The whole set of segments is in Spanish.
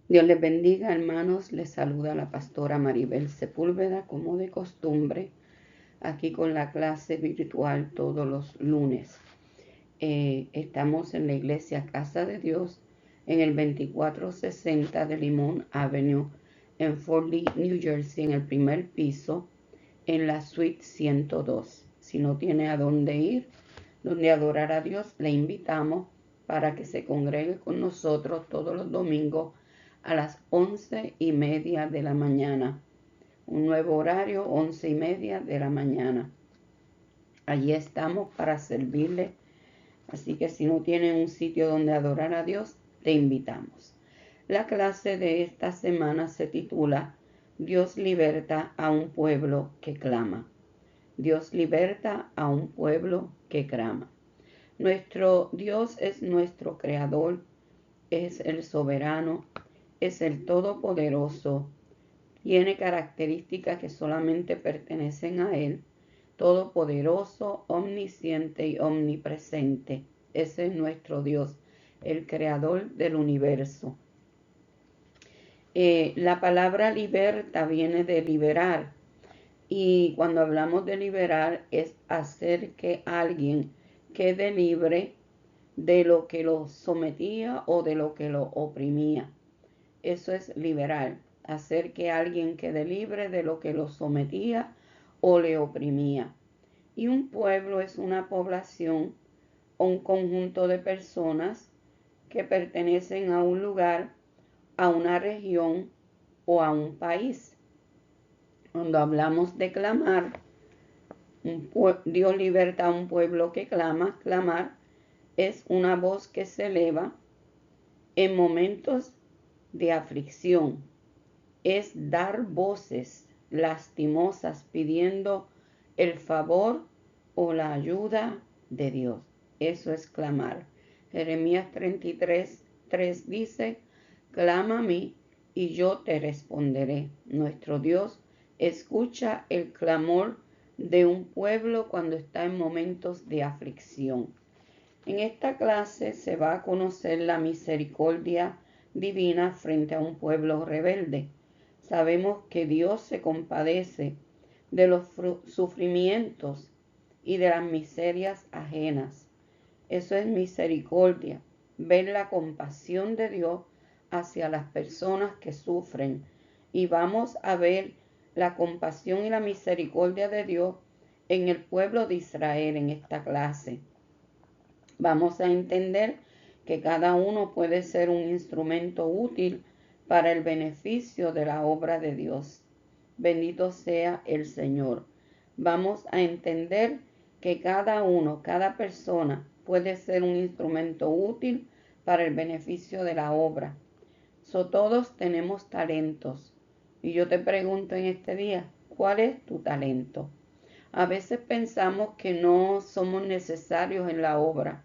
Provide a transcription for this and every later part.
Dios les bendiga, hermanos. Les saluda la pastora Maribel Sepúlveda, como de costumbre, aquí con la clase virtual todos los lunes. Estamos en la iglesia Casa de Dios, en el 2460 de Limón Avenue, en Fort Lee, New Jersey, en el primer piso, en la suite 102. Si no tiene a dónde ir, donde adorar a Dios, le invitamos para que se congregue con nosotros todos los domingos a las 11:30 de la mañana. Un nuevo horario, 11:30 de la mañana. Allí estamos para servirle. Así que si no tienen un sitio donde adorar a Dios, te invitamos. La clase de esta semana se titula Dios liberta a un pueblo que clama. Dios liberta a un pueblo que clama. Nuestro Dios es nuestro creador, es el soberano, es el todopoderoso, tiene características que solamente pertenecen a Él, todopoderoso, omnisciente y omnipresente. Ese es nuestro Dios, el creador del universo. La palabra liberta viene de liberar, y cuando hablamos de liberar es hacer que alguien quede libre de lo que lo sometía o de lo que lo oprimía. Eso es liberar, hacer que alguien quede libre de lo que lo sometía o le oprimía. Y un pueblo es una población o un conjunto de personas que pertenecen a un lugar, a una región o a un país. Cuando hablamos de clamar, Dios liberta a un pueblo que clama. Clamar es una voz que se eleva en momentos de aflicción. Es dar voces lastimosas pidiendo el favor o la ayuda de Dios. Eso es clamar. Jeremías 33:3 dice: clama a mí y yo te responderé. Nuestro Dios escucha el clamor de un pueblo cuando está en momentos de aflicción. En esta clase se va a conocer la misericordia divina frente a un pueblo rebelde. Sabemos que Dios se compadece de los sufrimientos y de las miserias ajenas. Eso es misericordia, ver la compasión de Dios hacia las personas que sufren. Y vamos a ver la compasión y la misericordia de Dios en el pueblo de Israel en esta clase. Vamos a entender que cada uno puede ser un instrumento útil para el beneficio de la obra de Dios. Bendito sea el Señor. Vamos a entender que cada uno, cada persona puede ser un instrumento útil para el beneficio de la obra. Todos tenemos talentos. Y yo te pregunto en este día, ¿cuál es tu talento? A veces pensamos que no somos necesarios en la obra.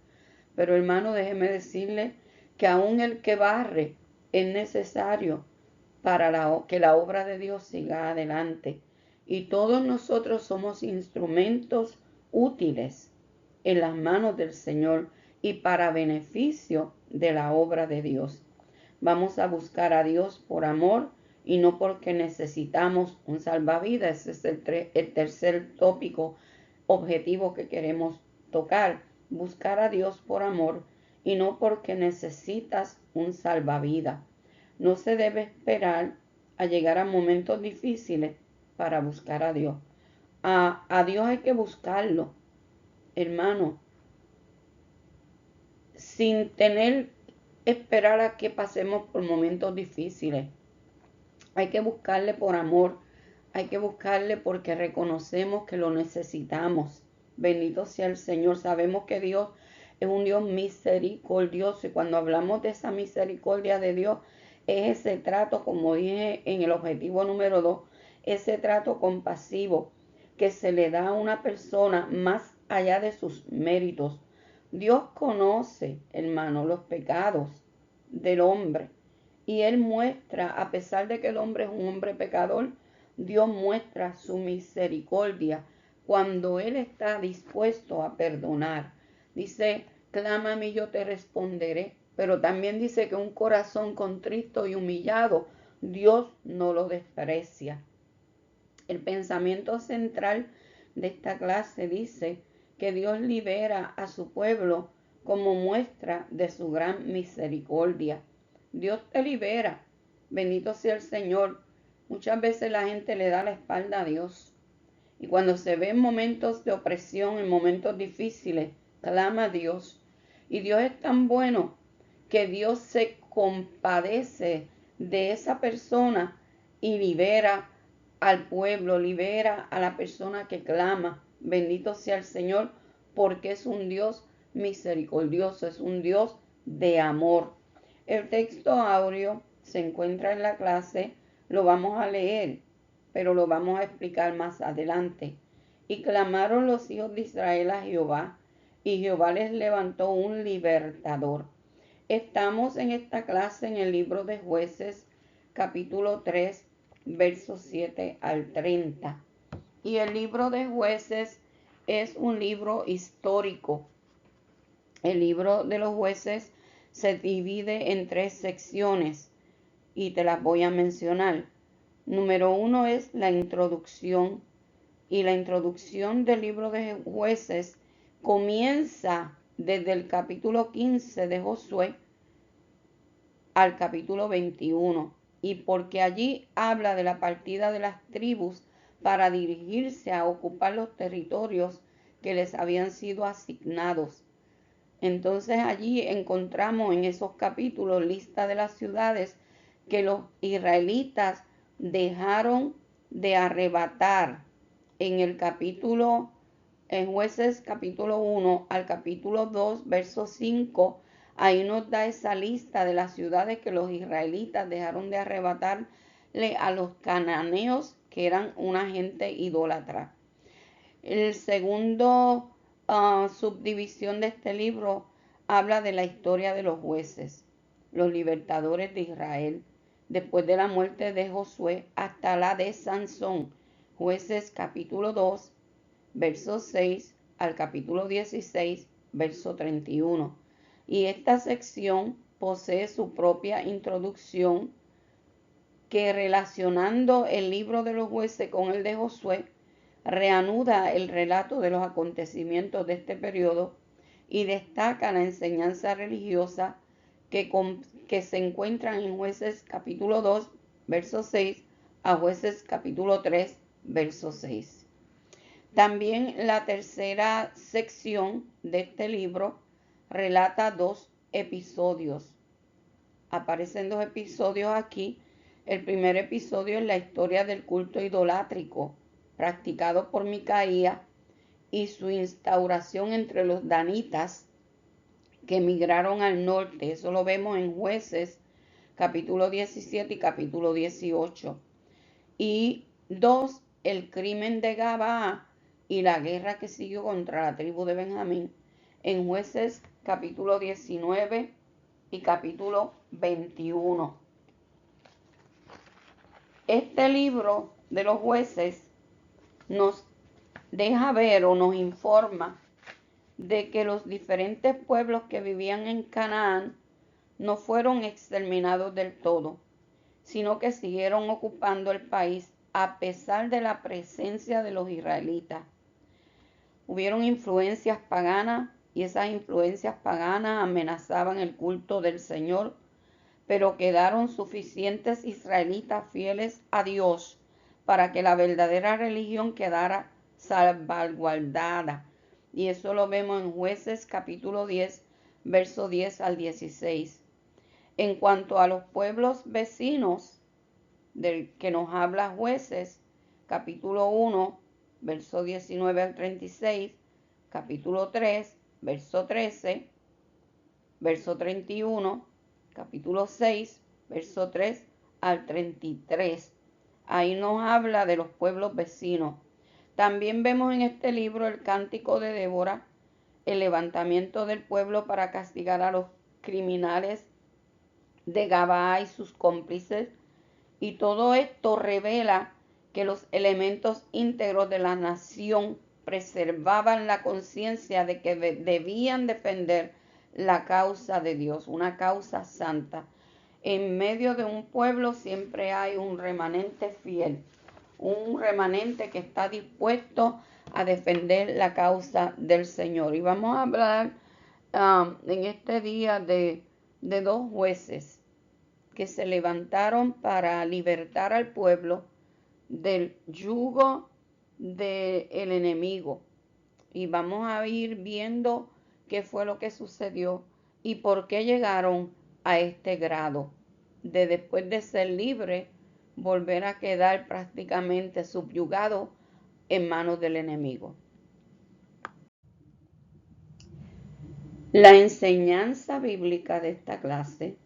Pero hermano, déjeme decirle que aún el que barre es necesario para que la obra de Dios siga adelante. Y todos nosotros somos instrumentos útiles en las manos del Señor y para beneficio de la obra de Dios. Vamos a buscar a Dios por amor y no porque necesitamos un salvavidas. Ese es el tercer tópico objetivo que queremos tocar. Buscar a Dios por amor y no porque necesitas un salvavidas. No se debe esperar a llegar a momentos difíciles para buscar a Dios. A Dios hay que buscarlo, hermano, sin tener esperar a que pasemos por momentos difíciles. Hay que buscarle por amor, hay que buscarle porque reconocemos que lo necesitamos. Bendito sea el Señor. Sabemos que Dios es un Dios misericordioso y cuando hablamos de esa misericordia de Dios es ese trato, como dije en el objetivo número 2, ese trato compasivo que se le da a una persona más allá de sus méritos. Dios conoce, hermano, los pecados del hombre y Él muestra, a pesar de que el hombre es un hombre pecador, Dios muestra su misericordia cuando Él está dispuesto a perdonar. Dice, clámame y yo te responderé. pero también dice que un corazón contrito y humillado, Dios no lo desprecia. El pensamiento central de esta clase dice que Dios libera a su pueblo como muestra de su gran misericordia. Dios te libera. Bendito sea el Señor. Muchas veces la gente le da la espalda a Dios. Y cuando se ve en momentos de opresión, en momentos difíciles, clama a Dios. Y Dios es tan bueno que Dios se compadece de esa persona y libera al pueblo, libera a la persona que clama. Bendito sea el Señor, porque es un Dios misericordioso, es un Dios de amor. El texto áureo se encuentra en la clase, lo vamos a leer, pero lo vamos a explicar más adelante. Y clamaron los hijos de Israel a Jehová, y Jehová les levantó un libertador. Estamos en esta clase en el libro de Jueces, capítulo 3, versos 7 al 30. Y el libro de Jueces es un libro histórico. El libro de los Jueces se divide en 3 secciones y te las voy a mencionar. Número 1 es la introducción, y la introducción del libro de Jueces comienza desde el capítulo 15 de Josué al capítulo 21, y porque allí habla de la partida de las tribus para dirigirse a ocupar los territorios que les habían sido asignados. Entonces allí encontramos en esos capítulos lista de las ciudades que los israelitas dejaron de arrebatar. En el capítulo, en Jueces capítulo 1 al capítulo 2, verso 5, ahí nos da esa lista de las ciudades que los israelitas dejaron de arrebatarle a los cananeos, que eran una gente idólatra. El segundo subdivisión de este libro habla de la historia de los jueces, los libertadores de Israel, después de la muerte de Josué hasta la de Sansón. Jueces capítulo 2, verso 6 al capítulo 16, verso 31. Y esta sección posee su propia introducción que, relacionando el libro de los jueces con el de Josué, reanuda el relato de los acontecimientos de este periodo y destaca la enseñanza religiosa que se encuentran en Jueces capítulo 2, verso 6 a Jueces capítulo 3, verso 6. También la tercera sección de este libro relata 2 episodios. Aparecen 2 episodios aquí. El primer episodio es la historia del culto idolátrico practicado por Micaía y su instauración entre los danitas que emigraron al norte. Eso lo vemos en Jueces capítulo 17 y capítulo 18. Y 2, el crimen de Gabaa y la guerra que siguió contra la tribu de Benjamín en Jueces capítulo 19 y capítulo 21. Este libro de los jueces nos deja ver o nos informa de que los diferentes pueblos que vivían en Canaán no fueron exterminados del todo, sino que siguieron ocupando el país a pesar de la presencia de los israelitas. Hubieron influencias paganas y esas influencias paganas amenazaban el culto del Señor, pero quedaron suficientes israelitas fieles a Dios para que la verdadera religión quedara salvaguardada. Y eso lo vemos en Jueces capítulo 10, verso 10 al 16. En cuanto a los pueblos vecinos del que nos habla Jueces, capítulo 1, verso 19 al 36, capítulo 3, verso 13, verso 31, capítulo 6, verso 3 al 33. Ahí nos habla de los pueblos vecinos. También vemos en este libro el cántico de Débora, el levantamiento del pueblo para castigar a los criminales de Gabaa y sus cómplices. Y todo esto revela que los elementos íntegros de la nación preservaban la conciencia de que debían defender la causa de Dios, una causa santa. En medio de un pueblo siempre hay un remanente fiel, un remanente que está dispuesto a defender la causa del Señor. Y vamos a hablar en este día de dos jueces que se levantaron para libertar al pueblo del yugo del enemigo. Y vamos a ir viendo qué fue lo que sucedió y por qué llegaron a este grado de, después de ser libre, volver a quedar prácticamente subyugado en manos del enemigo. La enseñanza bíblica de esta clase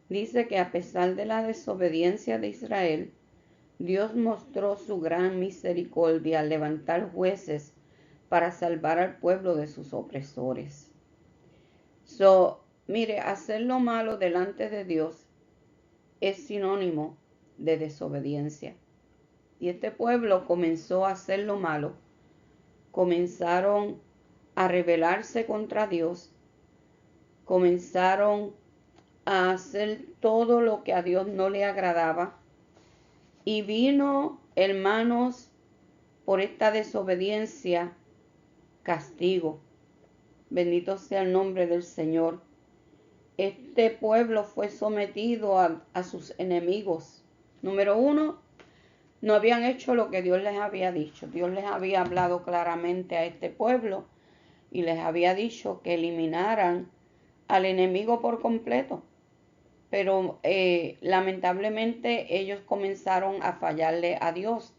dice que a pesar de la desobediencia de Israel, Dios mostró su gran misericordia al levantar jueces para salvar al pueblo de sus opresores. Mire, hacer lo malo delante de Dios es sinónimo de desobediencia. Y este pueblo comenzó a hacer lo malo. Comenzaron a rebelarse contra Dios. Comenzaron a hacer todo lo que a Dios no le agradaba. Y vino, hermanos, por esta desobediencia, castigo. Bendito sea el nombre del Señor. Este pueblo fue sometido a sus enemigos. Número uno, no habían hecho lo que Dios les había dicho. Dios les había hablado claramente a este pueblo y les había dicho que eliminaran al enemigo por completo. Pero lamentablemente ellos comenzaron a fallarle a Dios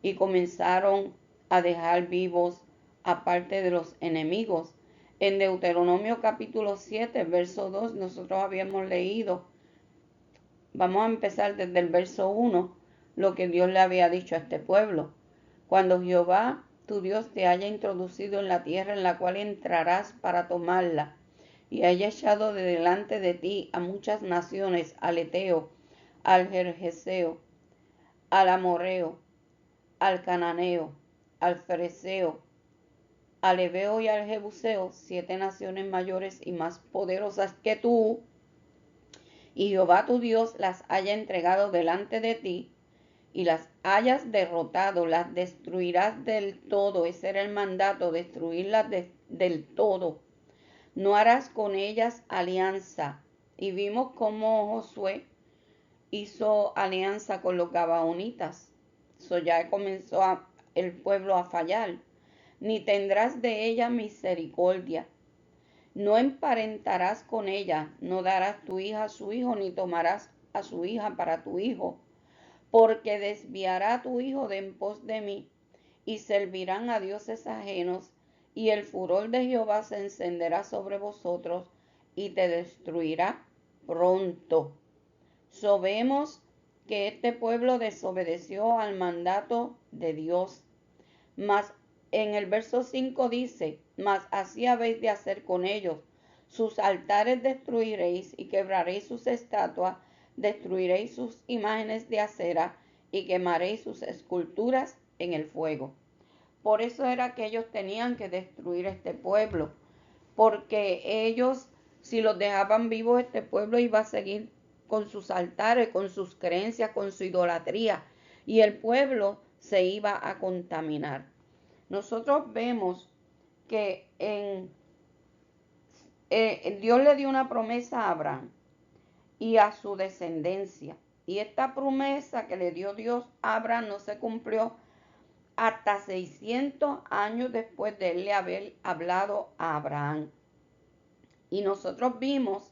y comenzaron a dejar vivos aparte de los enemigos. En Deuteronomio capítulo 7, verso 2, nosotros habíamos leído, vamos a empezar desde el verso 1, lo que Dios le había dicho a este pueblo. Cuando Jehová, tu Dios, te haya introducido en la tierra en la cual entrarás para tomarla, y haya echado de delante de ti a muchas naciones, al Eteo, al Gergeseo, al Amorreo, al Cananeo, al Fereceo, al Heveo y al Jebuseo, 7 naciones mayores y más poderosas que tú, y Jehová tu Dios las haya entregado delante de ti, y las hayas derrotado, las destruirás del todo. Ese era el mandato, destruirlas del todo. No harás con ellas alianza. Y vimos cómo Josué hizo alianza con los gabaonitas. Ya comenzó el pueblo a fallar. Ni tendrás de ella misericordia. No emparentarás con ella, no darás tu hija a su hijo, ni tomarás a su hija para tu hijo, porque desviará tu hijo de en pos de mí, y servirán a dioses ajenos, y el furor de Jehová se encenderá sobre vosotros, y te destruirá pronto. Vemos que este pueblo desobedeció al mandato de Dios. Mas en el verso 5 dice, mas así habéis de hacer con ellos. Sus altares destruiréis y quebraréis sus estatuas, destruiréis sus imágenes de acera y quemaréis sus esculturas en el fuego. Por eso era que ellos tenían que destruir este pueblo, porque ellos, si los dejaban vivos, este pueblo iba a seguir con sus altares, con sus creencias, con su idolatría, y el pueblo se iba a contaminar. Nosotros vemos que Dios le dio una promesa a Abraham y a su descendencia. Y esta promesa que le dio Dios a Abraham no se cumplió hasta 600 años después de él haber hablado a Abraham. Y nosotros vimos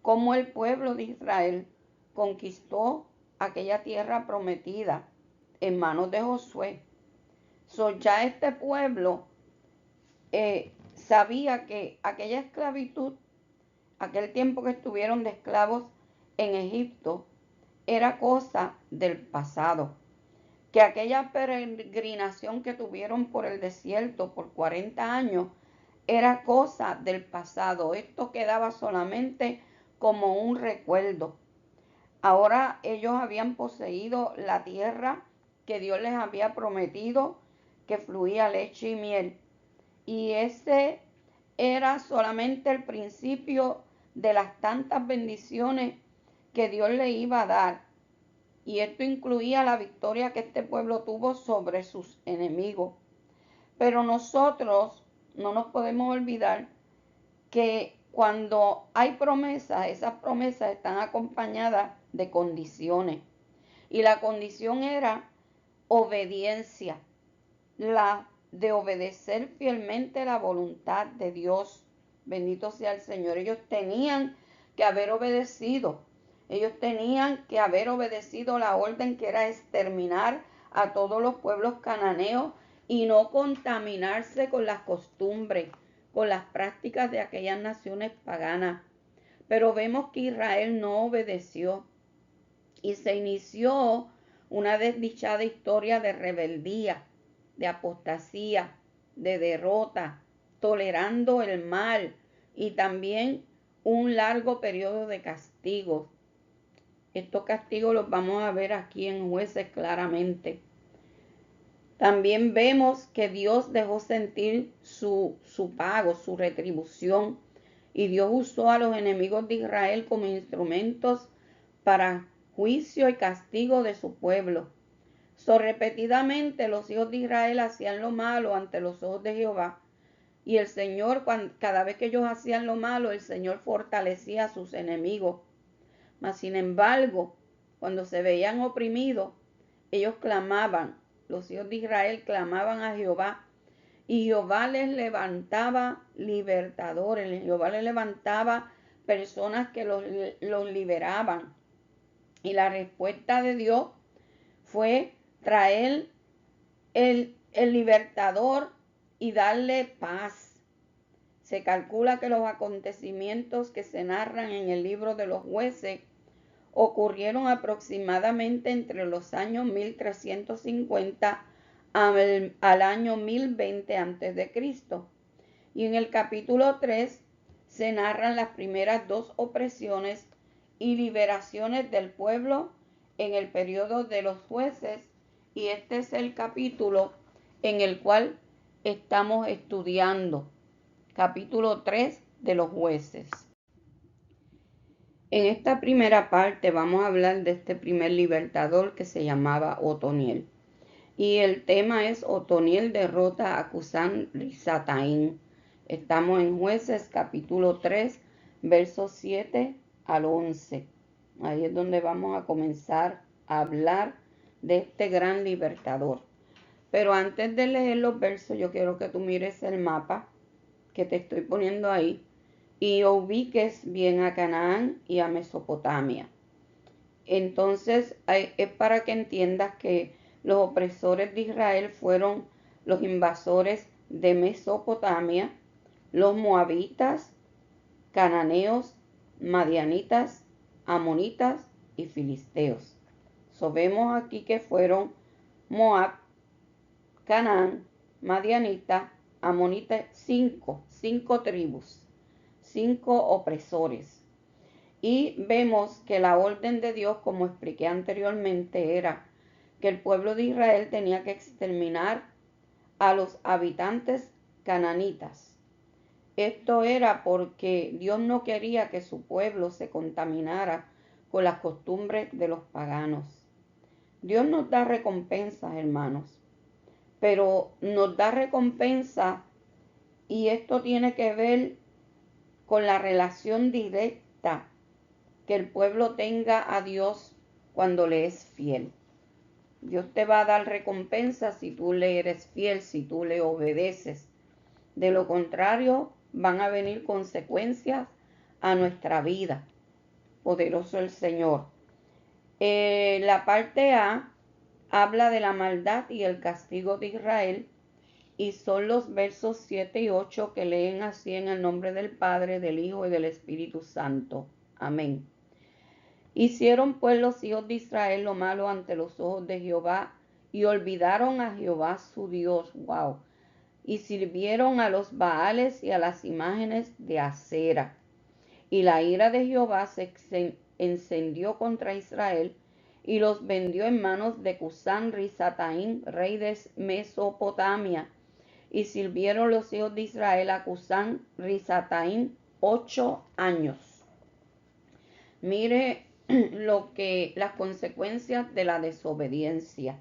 cómo el pueblo de Israel conquistó aquella tierra prometida en manos de Josué. Ya este pueblo sabía que aquella esclavitud, aquel tiempo que estuvieron de esclavos en Egipto, era cosa del pasado. Que aquella peregrinación que tuvieron por el desierto por 40 años era cosa del pasado. Esto quedaba solamente como un recuerdo. Ahora ellos habían poseído la tierra que Dios les había prometido, que fluía leche y miel. Y era solamente el principio de las tantas bendiciones que Dios le iba a dar. Y esto incluía la victoria que este pueblo tuvo sobre sus enemigos. Pero nosotros no nos podemos olvidar que cuando hay promesas, esas promesas están acompañadas de condiciones. Y la condición era obediencia, la de obedecer fielmente la voluntad de Dios. Bendito sea el Señor. Ellos tenían que haber obedecido. Ellos tenían que haber obedecido la orden que era exterminar a todos los pueblos cananeos y no contaminarse con las costumbres, con las prácticas de aquellas naciones paganas. Pero vemos que Israel no obedeció y se inició una desdichada historia de rebeldía, de apostasía, de derrota, tolerando el mal y también un largo periodo de castigos. Estos castigos los vamos a ver aquí en Jueces claramente. También vemos que Dios dejó sentir su pago, su retribución, y Dios usó a los enemigos de Israel como instrumentos para juicio y castigo de su pueblo. Repetidamente los hijos de Israel hacían lo malo ante los ojos de Jehová, y el Señor, cada vez que ellos hacían lo malo, el Señor fortalecía a sus enemigos. Mas sin embargo, cuando se veían oprimidos, ellos clamaban, los hijos de Israel clamaban a Jehová, y Jehová les levantaba libertadores, Jehová les levantaba personas que los liberaban. Y la respuesta de Dios fue traer el libertador y darle paz. Se calcula que los acontecimientos que se narran en el libro de los Jueces ocurrieron aproximadamente entre los años 1350 al año 1020 a.C. Y en el capítulo 3 se narran las primeras dos opresiones y liberaciones del pueblo en el periodo de los jueces, y este es el capítulo en el cual estamos estudiando, capítulo 3 de los jueces. En esta primera parte vamos a hablar de este primer libertador que se llamaba Otoniel. Y el tema es Otoniel derrota a Cusán Risataín. Estamos en Jueces capítulo 3, versos 7 al 11. Ahí es donde vamos a comenzar a hablar de este gran libertador. Pero antes de leer los versos, yo quiero que tú mires el mapa que te estoy poniendo ahí y ubiques bien a Canaán y a Mesopotamia. Entonces es para que entiendas que los opresores de Israel fueron los invasores de Mesopotamia, los moabitas, cananeos, madianitas, amonitas y filisteos. Vemos aquí que fueron Moab, Canaán, madianita, amonita, cinco tribus, 5 opresores. Y vemos que la orden de Dios, como expliqué anteriormente, era que el pueblo de Israel tenía que exterminar a los habitantes cananitas. Esto era porque Dios no quería que su pueblo se contaminara con las costumbres de los paganos. Dios nos da recompensas, hermanos, pero nos da recompensa, y esto tiene que ver con la relación directa que el pueblo tenga a Dios cuando le es fiel. Dios te va a dar recompensa si tú le eres fiel, si tú le obedeces. De lo contrario, van a venir consecuencias a nuestra vida. Poderoso el Señor. La parte A habla de la maldad y el castigo de Israel, y son los versos 7 y 8 que leen así: en el nombre del Padre, del Hijo y del Espíritu Santo. Amén. Hicieron pues los hijos de Israel lo malo ante los ojos de Jehová, y olvidaron a Jehová su Dios. Wow. Y sirvieron a los Baales y a las imágenes de acera. Y la ira de Jehová se encendió contra Israel, y los vendió en manos de Cusán Risataín, rey de Mesopotamia, Y sirvieron los hijos de Israel a Cusán Risataim 8 años. Mire las consecuencias de la desobediencia.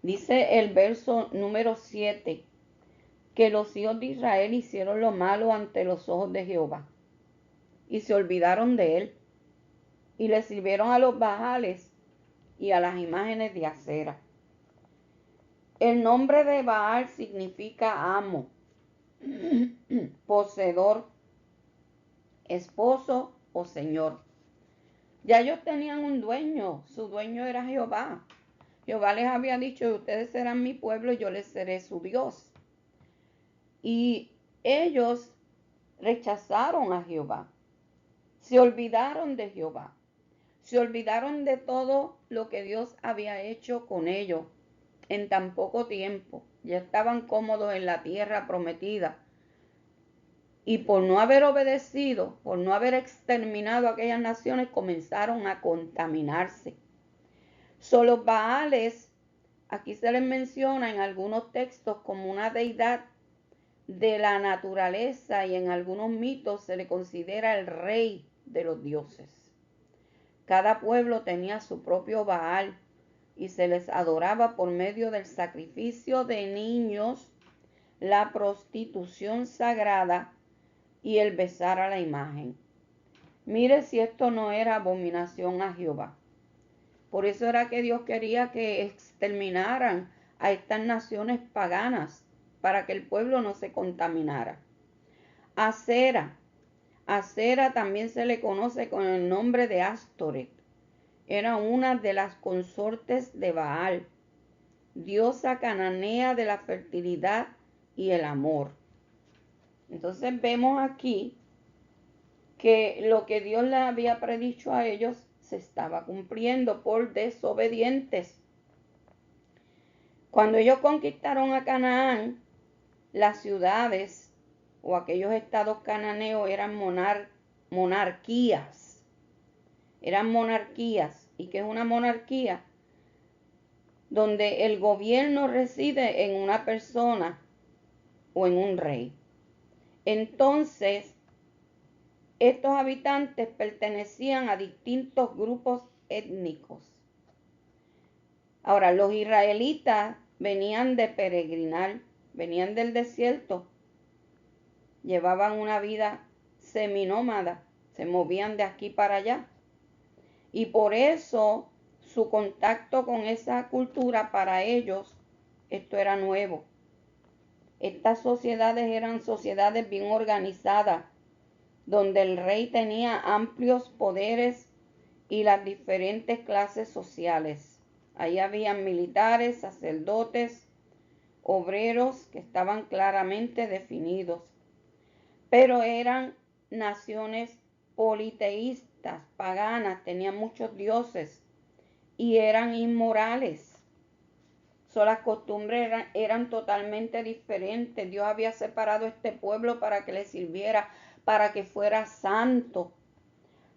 Dice el verso número 7, que los hijos de Israel hicieron lo malo ante los ojos de Jehová y se olvidaron de él y le sirvieron a los Baales y a las imágenes de acera. El nombre de Baal significa amo, poseedor, esposo o señor. Ya ellos tenían un dueño, su dueño era Jehová. Jehová les había dicho: ustedes serán mi pueblo y yo les seré su Dios. Y ellos rechazaron a Jehová, se olvidaron de Jehová, se olvidaron de todo lo que Dios había hecho con ellos en tan poco tiempo. Ya estaban cómodos en la tierra prometida. Y por no haber obedecido, por no haber exterminado a aquellas naciones, comenzaron a contaminarse. Los Baales, aquí se les menciona en algunos textos como una deidad de la naturaleza, y en algunos mitos se le considera el rey de los dioses. Cada pueblo tenía su propio Baal y se les adoraba por medio del sacrificio de niños, la prostitución sagrada y el besar a la imagen. Mire si esto no era abominación a Jehová. Por eso era que Dios quería que exterminaran a estas naciones paganas, para que el pueblo no se contaminara. Acera también se le conoce con el nombre de Astoret. Era una de las consortes de Baal, diosa cananea de la fertilidad y el amor. Entonces vemos aquí que lo que Dios les había predicho a ellos se estaba cumpliendo por desobedientes. Cuando ellos conquistaron a Canaán, las ciudades o aquellos estados cananeos eran monarquías. Eran monarquías. ¿Y qué es una monarquía? Donde el gobierno reside en una persona o en un rey. Entonces, estos habitantes pertenecían a distintos grupos étnicos. Ahora, los israelitas venían de peregrinar, venían del desierto, llevaban una vida seminómada, se movían de aquí para allá. Y por eso su contacto con esa cultura, para ellos, esto era nuevo. Estas sociedades eran sociedades bien organizadas, donde el rey tenía amplios poderes y las diferentes clases sociales. Ahí habían militares, sacerdotes, obreros que estaban claramente definidos. Pero eran naciones politeístas, paganas, tenían muchos dioses y eran inmorales. Las costumbres eran totalmente diferentes. Dios había separado este pueblo para que le sirviera, para que fuera santo.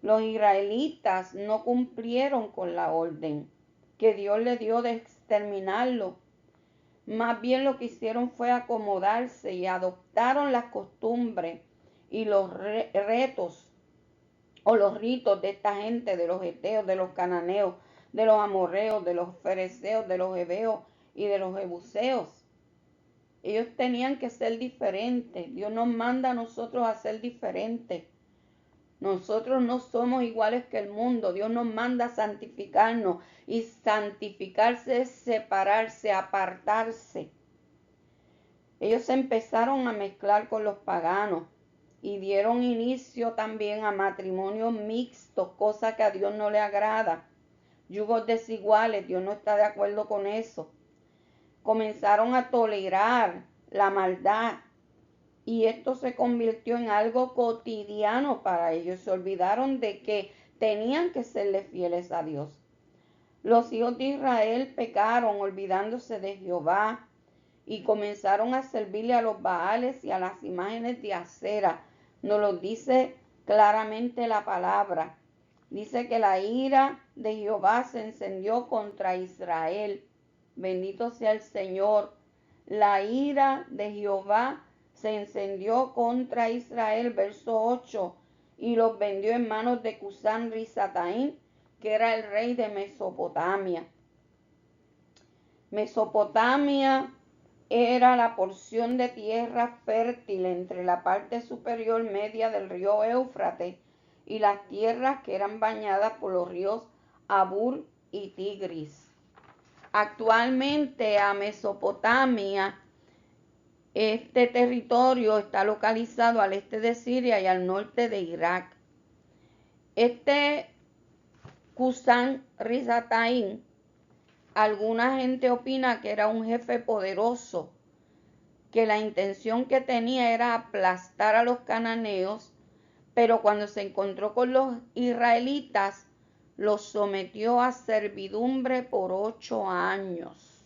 Los israelitas no cumplieron con la orden que Dios le dio de exterminarlo. Más bien lo que hicieron fue acomodarse y adoptaron las costumbres y los retos o los ritos de esta gente, de los heteos, de los cananeos, de los amorreos, de los fereceos, de los heveos y de los jebuseos. Ellos tenían que ser diferentes. Dios nos manda a nosotros a ser diferentes. Nosotros no somos iguales que el mundo. Dios nos manda a santificarnos, y santificarse es separarse, apartarse. Ellos se empezaron a mezclar con los paganos y dieron inicio también a matrimonios mixtos, cosa que a Dios no le agrada. Yugos desiguales, Dios no está de acuerdo con eso. Comenzaron a tolerar la maldad, y esto se convirtió en algo cotidiano para ellos. Se olvidaron de que tenían que serle fieles a Dios. Los hijos de Israel pecaron olvidándose de Jehová y comenzaron a servirle a los Baales y a las imágenes de acera. Nos lo dice claramente la palabra. Dice que la ira de Jehová se encendió contra Israel. Bendito sea el Señor. la ira de Jehová se encendió contra Israel, verso 8, y los vendió en manos de Cusán Risataín, que era el rey de Mesopotamia. Mesopotamia era la porción de tierra fértil entre la parte superior media del río Éufrates y las tierras que eran bañadas por los ríos Abur y Tigris. Actualmente a Mesopotamia, este territorio está localizado al este de Siria y al norte de Irak. Este Cusán Risataín, alguna gente opina que era un jefe poderoso, que la intención que tenía era aplastar a los cananeos, pero cuando se encontró con los israelitas, los sometió a servidumbre por 8 años.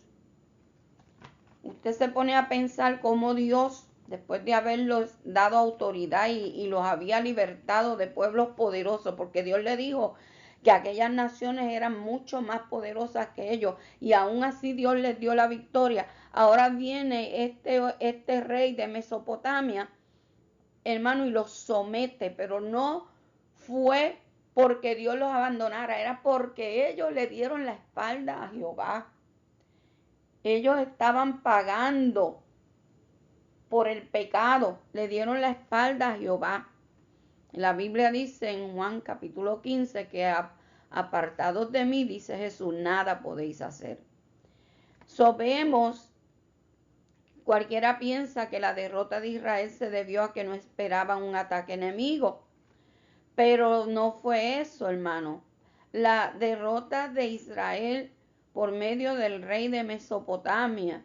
Usted se pone a pensar cómo Dios, después de haberlos dado autoridad y los había libertado de pueblos poderosos, porque Dios le dijo que aquellas naciones eran mucho más poderosas que ellos, y aún así Dios les dio la victoria. Ahora viene este rey de Mesopotamia, hermano, y los somete, pero no fue porque Dios los abandonara, era porque ellos le dieron la espalda a Jehová. Ellos estaban pagando por el pecado, le dieron la espalda a Jehová. La Biblia dice en Juan capítulo 15 que apartados de mí, dice Jesús, nada podéis hacer. Vemos, cualquiera piensa que la derrota de Israel se debió a que no esperaban un ataque enemigo, pero no fue eso, hermano. La derrota de Israel por medio del rey de Mesopotamia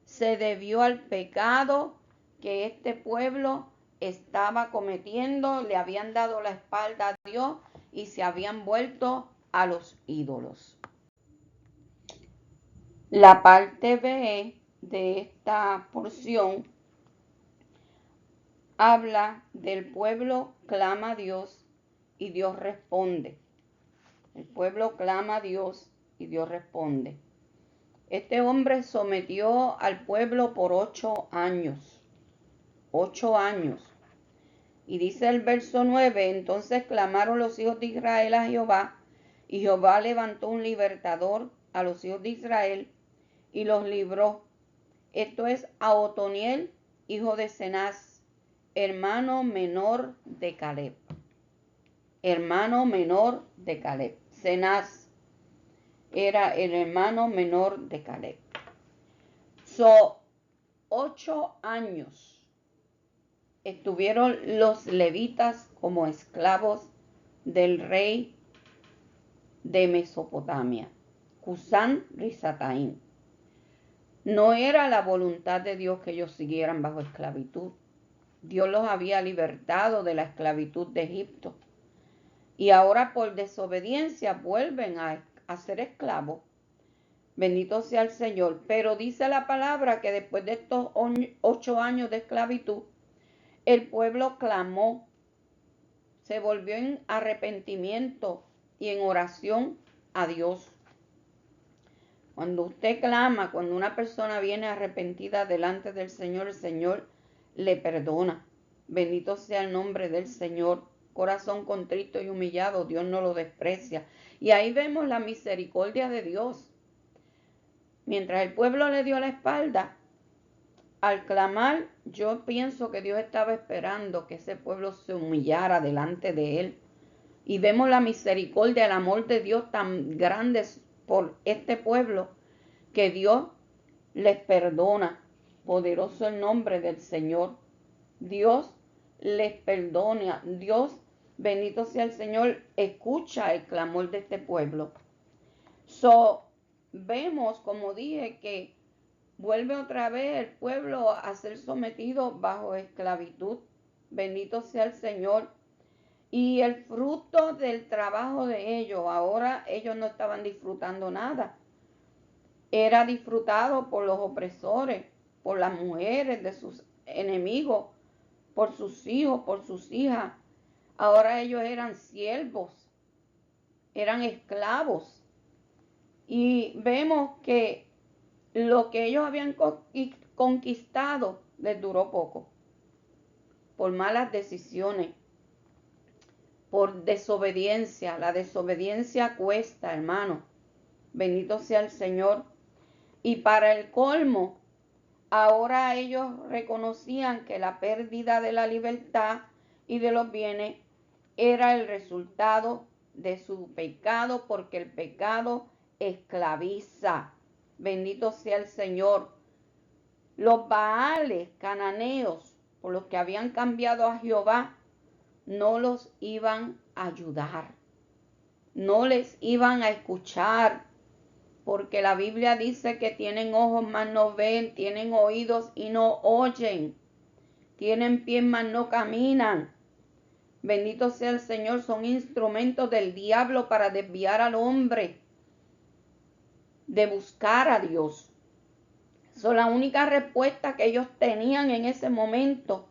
se debió al pecado que este pueblo estaba cometiendo, le habían dado la espalda a Dios y se habían vuelto a los ídolos. La parte B de esta porción habla del pueblo clama a Dios y Dios responde. El pueblo clama a Dios y Dios responde. Este hombre sometió al pueblo por 8 años. 8 años. Y dice el verso 9, entonces clamaron los hijos de Israel a Jehová, y Jehová levantó un libertador a los hijos de Israel, y los libró. Esto es a Otoniel, hijo de Cenaz, hermano menor de Caleb. Hermano menor de Caleb. Cenaz era el hermano menor de Caleb. 8 años estuvieron los levitas como esclavos del rey de Mesopotamia, Cusán Risataín. No era la voluntad de Dios que ellos siguieran bajo esclavitud. Dios los había libertado de la esclavitud de Egipto. Y ahora por desobediencia vuelven a ser esclavos. Bendito sea el Señor. Pero dice la palabra que después de estos 8 años de esclavitud, el pueblo clamó, se volvió en arrepentimiento y en oración a Dios. Cuando usted clama, cuando una persona viene arrepentida delante del Señor, el Señor le perdona. Bendito sea el nombre del Señor. Corazón contrito y humillado, Dios no lo desprecia. Y ahí vemos la misericordia de Dios. Mientras el pueblo le dio la espalda, al clamar, yo pienso que Dios estaba esperando que ese pueblo se humillara delante de él. Y vemos la misericordia, el amor de Dios tan grande por este pueblo, que Dios les perdona. Poderoso el nombre del Señor. Dios les perdona. Dios, bendito sea el Señor, escucha el clamor de este pueblo. Vemos, como dije, que vuelve otra vez el pueblo a ser sometido bajo esclavitud. Bendito sea el Señor. Y el fruto del trabajo de ellos, ahora ellos no estaban disfrutando nada. Era disfrutado por los opresores, por las mujeres de sus enemigos, por sus hijos, por sus hijas. Ahora ellos eran siervos, eran esclavos. Y vemos que lo que ellos habían conquistados les duró poco, por malas decisiones, por desobediencia. La desobediencia cuesta, hermano. Bendito sea el Señor. Y para el colmo, ahora ellos reconocían que la pérdida de la libertad y de los bienes era el resultado de su pecado, porque el pecado esclaviza. Bendito sea el Señor. Los baales cananeos, por los que habían cambiado a Jehová, no los iban a ayudar, no les iban a escuchar, porque la Biblia dice que tienen ojos mas no ven, tienen oídos y no oyen, tienen pies mas no caminan. Bendito sea el Señor, son instrumentos del diablo para desviar al hombre de buscar a Dios. La única respuesta que ellos tenían en ese momento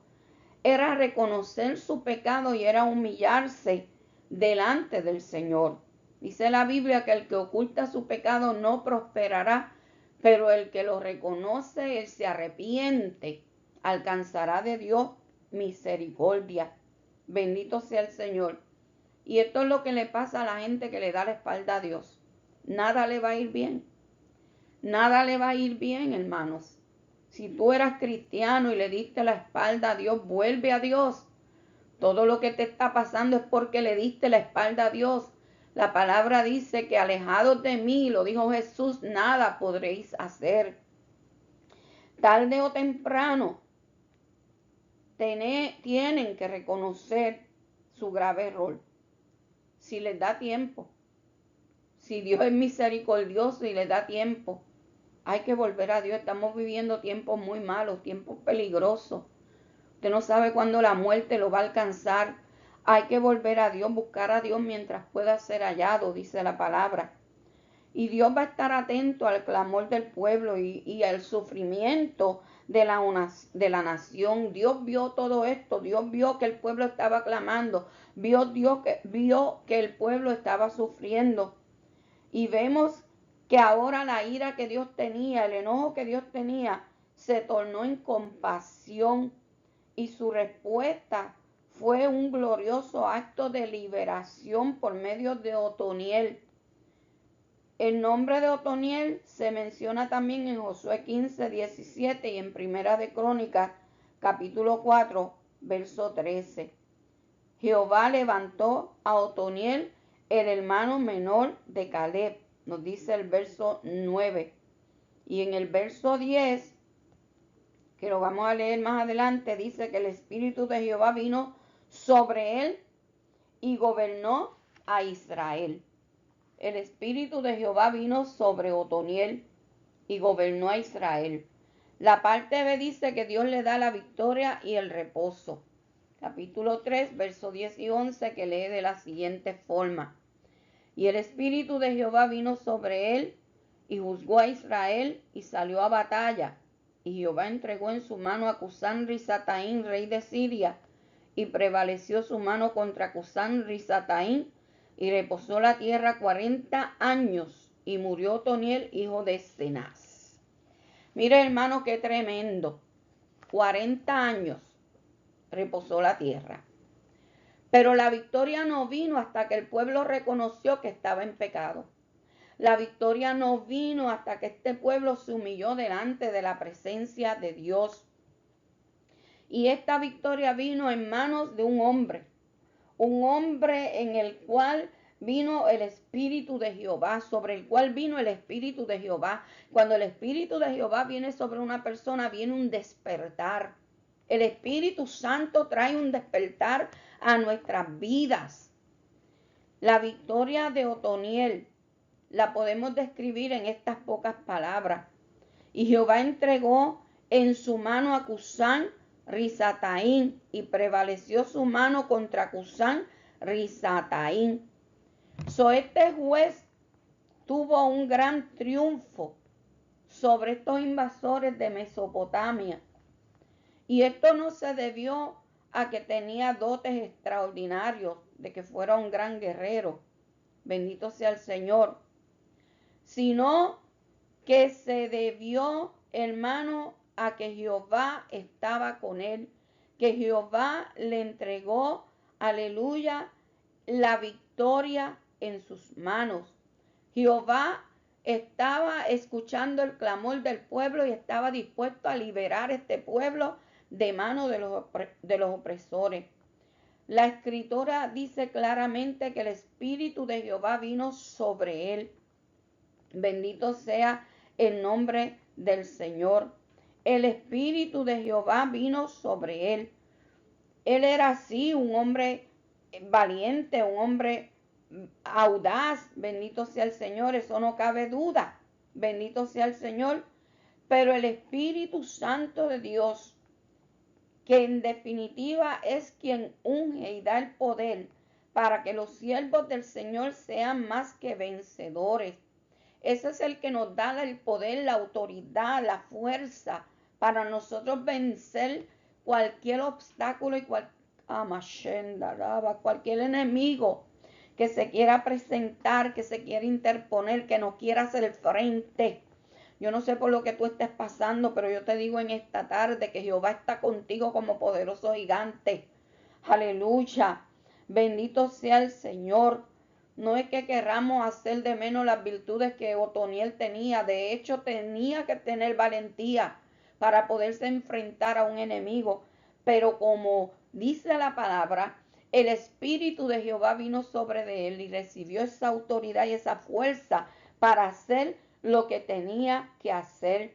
era reconocer su pecado y era humillarse delante del Señor. Dice la Biblia que el que oculta su pecado no prosperará, pero el que lo reconoce, él se arrepiente, alcanzará de Dios misericordia. Bendito sea el Señor. Y esto es lo que le pasa a la gente que le da la espalda a Dios. Nada le va a ir bien. Nada le va a ir bien, hermanos. Si tú eras cristiano y le diste la espalda a Dios, vuelve a Dios. Todo lo que te está pasando es porque le diste la espalda a Dios. La palabra dice que alejados de mí, lo dijo Jesús, nada podréis hacer. Tarde o temprano tienen que reconocer su grave error. Si les da tiempo, si Dios es misericordioso y les da tiempo, hay que volver a Dios. Estamos viviendo tiempos muy malos, tiempos peligrosos. Usted no sabe cuándo la muerte lo va a alcanzar. Hay que volver a Dios, buscar a Dios mientras pueda ser hallado, dice la palabra. Y Dios va a estar atento al clamor del pueblo y al sufrimiento de la nación. Dios vio todo esto. Dios vio que el pueblo estaba clamando. Vio que el pueblo estaba sufriendo. Y vemos que ahora la ira que Dios tenía, el enojo que Dios tenía, se tornó en compasión. Y su respuesta fue un glorioso acto de liberación por medio de Otoniel. El nombre de Otoniel se menciona también en Josué 15, 17 y en Primera de Crónicas, capítulo 4, verso 13. Jehová levantó a Otoniel, el hermano menor de Caleb, nos dice el verso 9. Y en el verso 10, que lo vamos a leer más adelante, dice que el Espíritu de Jehová vino sobre él y gobernó a Israel. El Espíritu de Jehová vino sobre Otoniel y gobernó a Israel. La parte B dice que Dios le da la victoria y el reposo. Capítulo 3, verso 10 y 11, que lee de la siguiente forma. Y el Espíritu de Jehová vino sobre él y juzgó a Israel y salió a batalla. Y Jehová entregó en su mano a Cusán Risataín, rey de Siria, y prevaleció su mano contra Cusán Risataín, y reposó la tierra 40 años, y murió Otoniel, hijo de Cenaz. Mire, hermano, qué tremendo. 40 años reposó la tierra. Pero la victoria no vino hasta que el pueblo reconoció que estaba en pecado. La victoria no vino hasta que este pueblo se humilló delante de la presencia de Dios. Y esta victoria vino en manos de un hombre en el cual vino el Espíritu de Jehová, sobre el cual vino el Espíritu de Jehová. Cuando el Espíritu de Jehová viene sobre una persona, viene un despertar. El Espíritu Santo trae un despertar a nuestras vidas. La victoria de Otoniel la podemos describir en estas pocas palabras. Y Jehová entregó en su mano a Cusán Risataín, y prevaleció su mano contra Cusán Risataín. Este juez tuvo un gran triunfo sobre estos invasores de Mesopotamia. Y esto no se debió a que tenía dotes extraordinarios, de que fuera un gran guerrero, bendito sea el Señor, sino que se debió, hermano, a que Jehová estaba con él, que Jehová le entregó, aleluya, la victoria en sus manos. Jehová estaba escuchando el clamor del pueblo y estaba dispuesto a liberar este pueblo de manos de los opresores. La escritora dice claramente que el Espíritu de Jehová vino sobre él. Bendito sea el nombre del Señor. El Espíritu de Jehová vino sobre él. Él era así, un hombre valiente, un hombre audaz. Bendito sea el Señor, eso no cabe duda. Bendito sea el Señor. Pero el Espíritu Santo de Dios, que en definitiva es quien unge y da el poder para que los siervos del Señor sean más que vencedores. Ese es el que nos da el poder, la autoridad, la fuerza para nosotros vencer cualquier obstáculo y cualquier enemigo que se quiera presentar, que se quiera interponer, que no quiera hacer frente. Yo no sé por lo que tú estés pasando, pero yo te digo en esta tarde que Jehová está contigo como poderoso gigante. Aleluya. Bendito sea el Señor. No es que querramos hacer de menos las virtudes que Otoniel tenía. De hecho, tenía que tener valentía para poderse enfrentar a un enemigo. Pero como dice la palabra, el Espíritu de Jehová vino sobre de él y recibió esa autoridad y esa fuerza para hacer lo que tenía que hacer.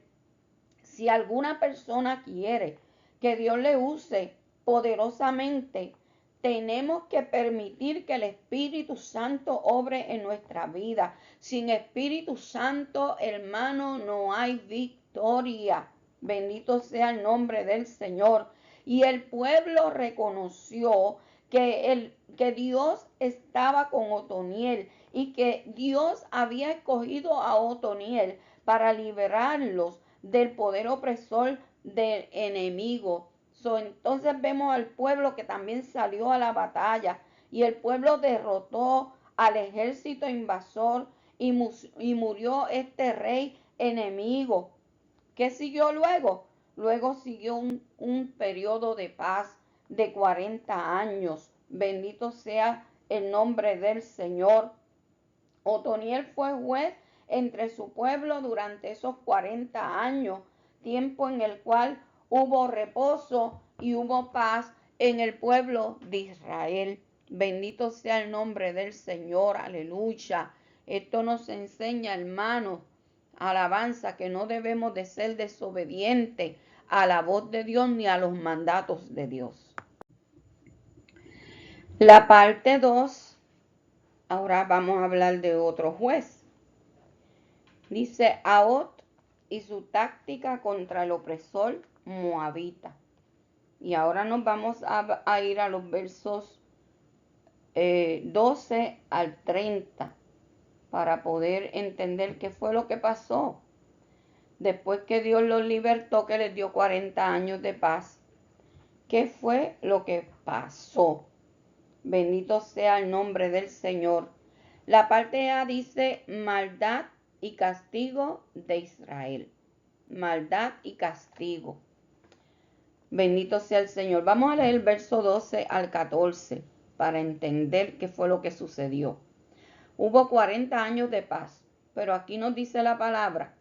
Si alguna persona quiere que Dios le use poderosamente, tenemos que permitir que el Espíritu Santo obre en nuestra vida. Sin Espíritu Santo, hermano, no hay victoria. Bendito sea el nombre del Señor. Y el pueblo reconoció que Dios estaba con Otoniel y que Dios había escogido a Otoniel para liberarlos del poder opresor del enemigo. Entonces vemos al pueblo que también salió a la batalla y el pueblo derrotó al ejército invasor y murió este rey enemigo. ¿Qué siguió luego? Luego siguió un periodo de paz de 40 años. Bendito sea el nombre del Señor. Otoniel fue juez entre su pueblo durante esos 40 años, tiempo en el cual hubo reposo y hubo paz en el pueblo de Israel. Bendito sea el nombre del Señor, aleluya. Esto nos enseña, hermanos, alabanza, que no debemos de ser desobedientes a la voz de Dios ni a los mandatos de Dios. La parte 2, ahora vamos a hablar de otro juez. Dice Ahot y su táctica contra el opresor moabita. Y ahora nos vamos a ir a los versos 12 al 30 para poder entender qué fue lo que pasó. Después que Dios los libertó, que les dio 40 años de paz, ¿qué fue lo que pasó? Bendito sea el nombre del Señor. La parte A dice maldad y castigo de Israel. Maldad y castigo. Bendito sea el Señor. Vamos a leer el verso 12 al 14 para entender qué fue lo que sucedió. Hubo 40 años de paz, pero aquí nos dice la palabra.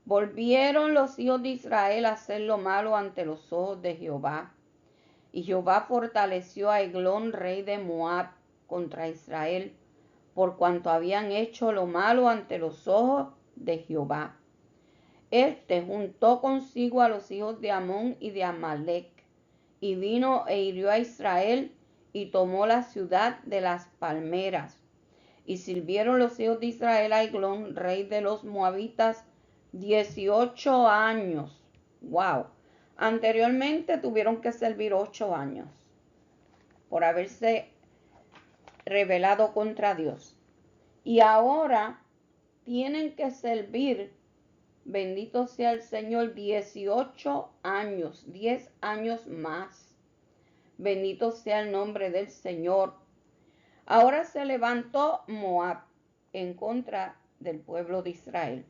Volvieron los hijos de Israel a hacer lo malo ante los ojos de Jehová. Y Jehová fortaleció a Eglón, rey de Moab, contra Israel, por cuanto habían hecho lo malo ante los ojos de Jehová. Este juntó consigo a los hijos de Amón y de Amalec, y vino e hirió a Israel, y tomó la ciudad de las palmeras. Y sirvieron los hijos de Israel a Eglón, rey de los moabitas, 18 años. ¡Wow! Anteriormente tuvieron que servir 8 años por haberse rebelado contra Dios. Y ahora tienen que servir, bendito sea el Señor, 18 años, 10 años más. Bendito sea el nombre del Señor. Ahora se levantó Moab en contra del pueblo de Israel,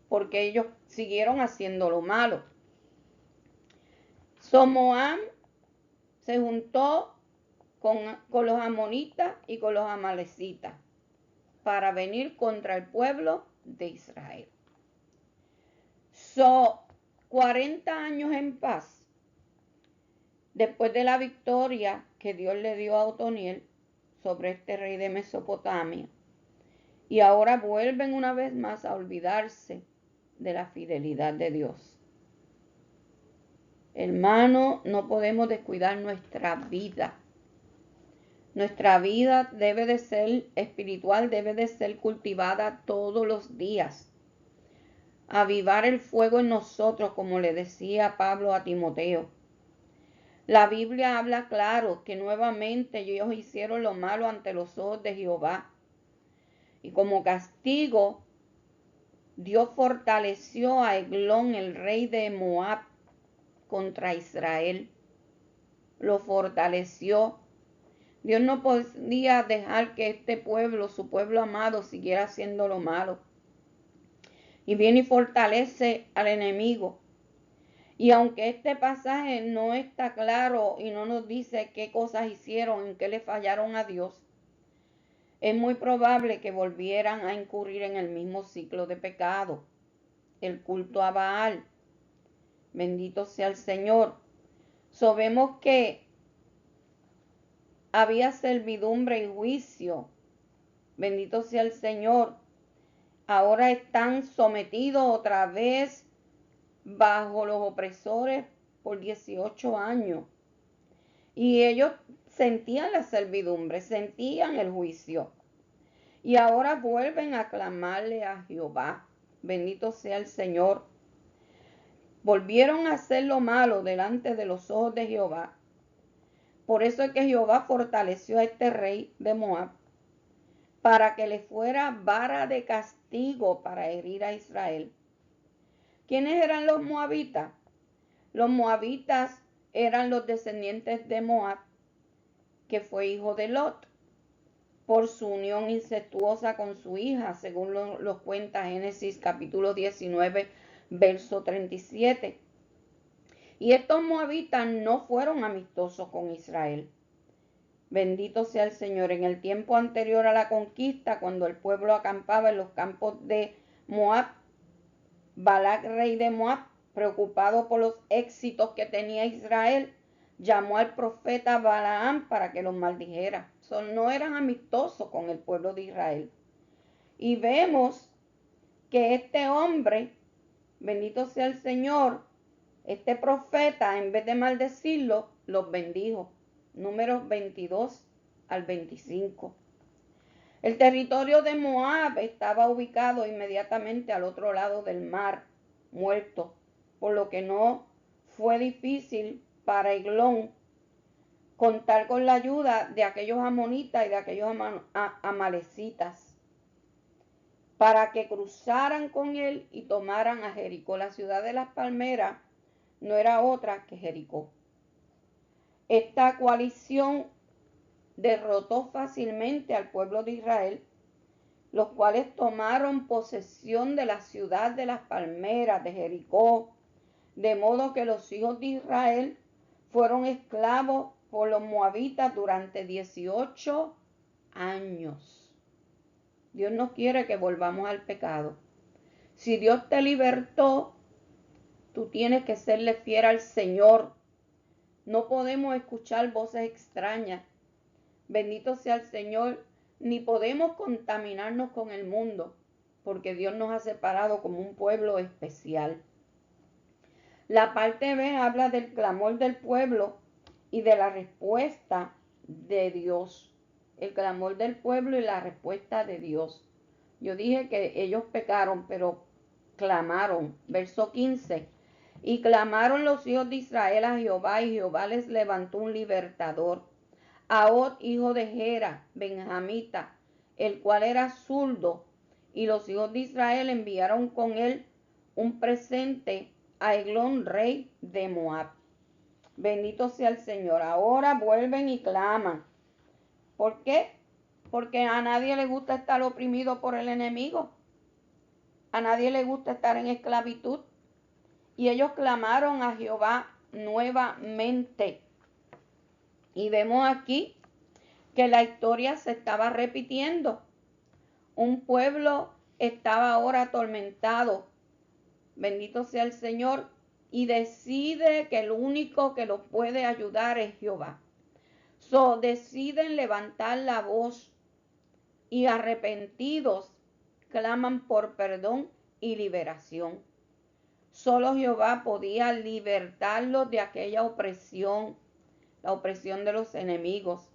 porque ellos siguieron haciendo lo malo. Moab se juntó con los amonitas y con los amalecitas para venir contra el pueblo de Israel. 40 años en paz. Después de la victoria que Dios le dio a Otoniel sobre este rey de Mesopotamia. Y ahora vuelven una vez más a olvidarse de la fidelidad de Dios. Hermano, no podemos descuidar nuestra vida. Nuestra vida debe de ser espiritual, debe de ser cultivada todos los días. Avivar el fuego en nosotros, como le decía Pablo a Timoteo. La Biblia habla claro que nuevamente ellos hicieron lo malo ante los ojos de Jehová. Y como castigo, Dios fortaleció a Eglón, el rey de Moab, contra Israel. Lo fortaleció. Dios no podía dejar que este pueblo, su pueblo amado, siguiera haciendo lo malo. Y viene y fortalece al enemigo. Y aunque este pasaje no está claro y no nos dice qué cosas hicieron, en qué le fallaron a Dios, es muy probable que volvieran a incurrir en el mismo ciclo de pecado, el culto a Baal. Bendito sea el Señor. Sabemos que había servidumbre y juicio. Bendito sea el Señor. Ahora están sometidos otra vez bajo los opresores por 18 años. Y ellos sentían la servidumbre, sentían el juicio. Y ahora vuelven a clamarle a Jehová. Bendito sea el Señor. Volvieron a hacer lo malo delante de los ojos de Jehová. Por eso es que Jehová fortaleció a este rey de Moab para que le fuera vara de castigo para herir a Israel. ¿Quiénes eran los moabitas? Los moabitas eran los descendientes de Moab, que fue hijo de Lot, por su unión incestuosa con su hija, según lo cuenta Génesis capítulo 19, verso 37. Y estos moabitas no fueron amistosos con Israel. Bendito sea el Señor. En el tiempo anterior a la conquista, cuando el pueblo acampaba en los campos de Moab, Balac, rey de Moab, preocupado por los éxitos que tenía Israel, llamó al profeta Balaam para que los maldijera. No eran amistosos con el pueblo de Israel. Y vemos que este hombre, bendito sea el Señor, este profeta, en vez de maldecirlo, los bendijo. Números 22 al 25. El territorio de Moab estaba ubicado inmediatamente al otro lado del mar Muerto, por lo que no fue difícil para Eglón contar con la ayuda de aquellos amonitas y de aquellos amalecitas para que cruzaran con él y tomaran a Jericó. La ciudad de las palmeras no era otra que Jericó. Esta coalición derrotó fácilmente al pueblo de Israel, los cuales tomaron posesión de la ciudad de las palmeras de Jericó, de modo que los hijos de Israel fueron esclavos por los moabitas durante 18 años. Dios no quiere que volvamos al pecado. Si Dios te libertó, tú tienes que serle fiel al Señor. No podemos escuchar voces extrañas. Bendito sea el Señor. Ni podemos contaminarnos con el mundo, porque Dios nos ha separado como un pueblo especial. La parte B habla del clamor del pueblo y de la respuesta de Dios. El clamor del pueblo y la respuesta de Dios. Yo dije que ellos pecaron, pero clamaron. Verso 15. Y clamaron los hijos de Israel a Jehová, y Jehová les levantó un libertador, Ahod, hijo de Gera, benjamita, el cual era zurdo, y los hijos de Israel enviaron con él un presente a Eglón, rey de Moab. Bendito sea el Señor. Ahora vuelven y claman. ¿Por qué? Porque a nadie le gusta estar oprimido por el enemigo. A nadie le gusta estar en esclavitud. Y ellos clamaron a Jehová nuevamente. Y vemos aquí que la historia se estaba repitiendo. Un pueblo estaba ahora atormentado. Bendito sea el Señor. Y decide que el único que los puede ayudar es Jehová. Deciden levantar la voz y arrepentidos claman por perdón y liberación. Solo Jehová podía libertarlos de aquella opresión, la opresión de los enemigos.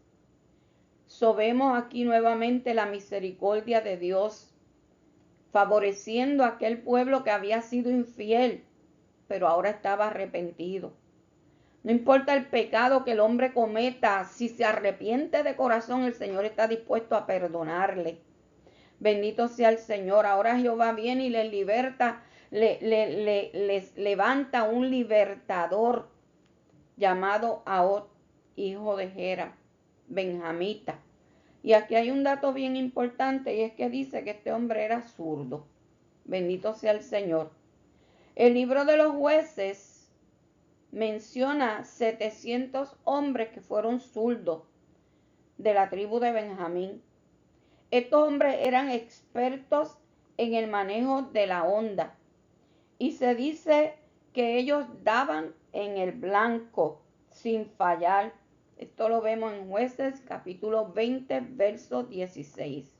Vemos aquí nuevamente la misericordia de Dios, favoreciendo a aquel pueblo que había sido infiel, pero ahora estaba arrepentido. No importa el pecado que el hombre cometa, si se arrepiente de corazón, el Señor está dispuesto a perdonarle. Bendito sea el Señor. Ahora Jehová viene y les liberta, les levanta un libertador llamado Ahod, hijo de Gera, benjamita. Y aquí hay un dato bien importante, y es que dice que este hombre era zurdo. Bendito sea el Señor. El libro de los Jueces menciona 700 hombres que fueron zurdos de la tribu de Benjamín. Estos hombres eran expertos en el manejo de la onda y se dice que ellos daban en el blanco sin fallar. Esto lo vemos en Jueces capítulo 20, verso 16.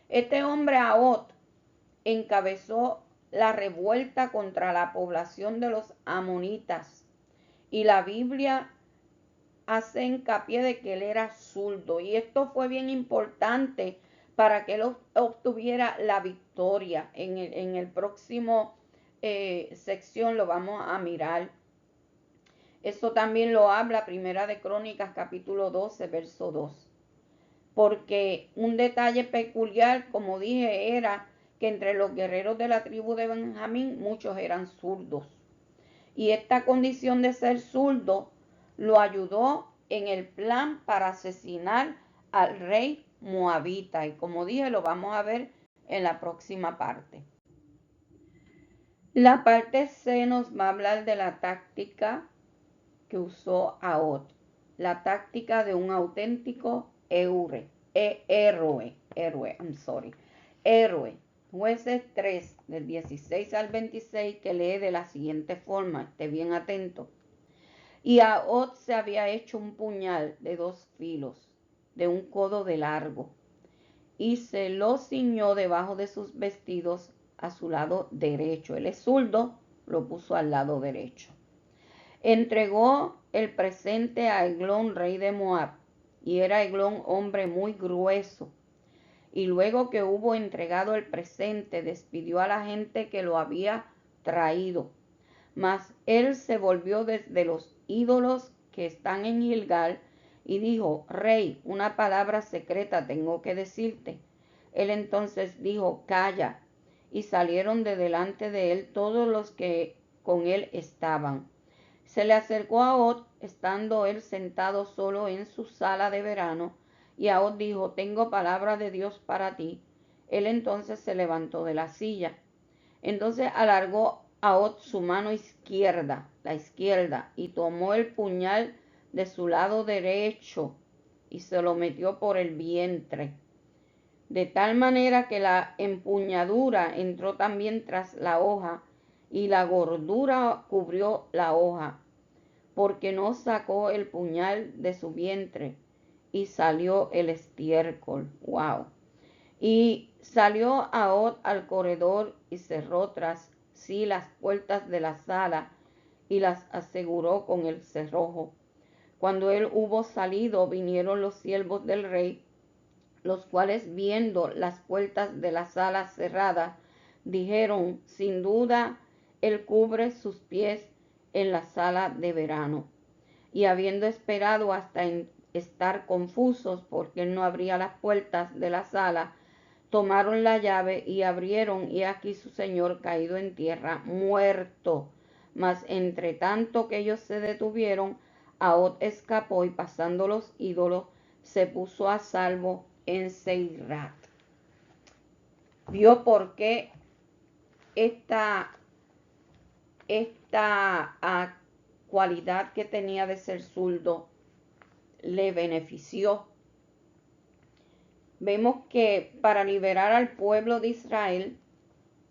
Este hombre Ahod encabezó la revuelta contra la población de los amonitas y la Biblia hace hincapié de que él era zurdo, y esto fue bien importante para que él obtuviera la victoria. En el próximo sección lo vamos a mirar. Eso también lo habla Primera de Crónicas capítulo 12, verso 2. Porque un detalle peculiar, como dije, era que entre los guerreros de la tribu de Benjamín muchos eran zurdos. Y esta condición de ser zurdo lo ayudó en el plan para asesinar al rey moabita. Y como dije, lo vamos a ver en la próxima parte. La parte C nos va a hablar de la táctica que usó Ahod. La táctica de un auténtico héroe. Jueces 3, del 16 al 26, que lee de la siguiente forma, esté bien atento. Y Ahod se había hecho un puñal de 2 filos, de 1 codo de largo, y se lo ciñó debajo de sus vestidos a su lado derecho. Él es zurdo, lo puso al lado derecho. Entregó el presente a Eglón, rey de Moab, y era Eglón hombre muy grueso. Y luego que hubo entregado el presente, despidió a la gente que lo había traído. Mas él se volvió desde los ídolos que están en Gilgal y dijo: Rey, una palabra secreta tengo que decirte. Él entonces dijo: Calla. Y salieron de delante de él todos los que con él estaban. Se le acercó a Ahod, estando él sentado solo en su sala de verano, y Ahod dijo: Tengo palabra de Dios para ti. Él entonces se levantó de la silla. Entonces alargó Ahod su mano izquierda, la izquierda, y tomó el puñal de su lado derecho y se lo metió por el vientre, de tal manera que la empuñadura entró también tras la hoja y la gordura cubrió la hoja, porque no sacó el puñal de su vientre y salió el estiércol. Wow. Y salió Ahod al corredor y cerró tras sí las puertas de la sala y las aseguró con el cerrojo. Cuando él hubo salido, vinieron los siervos del rey, los cuales, viendo las puertas de la sala cerradas, dijeron: sin duda él cubre sus pies en la sala de verano. Y habiendo esperado hasta estar confusos porque él no abría las puertas de la sala, tomaron la llave y abrieron, y aquí su señor caído en tierra, muerto. Mas entre tanto que ellos se detuvieron, Ahod escapó y pasando los ídolos se puso a salvo en Seirat. ¿Vio por qué esta cualidad que tenía de ser zurdo le benefició. Vemos que para liberar al pueblo de Israel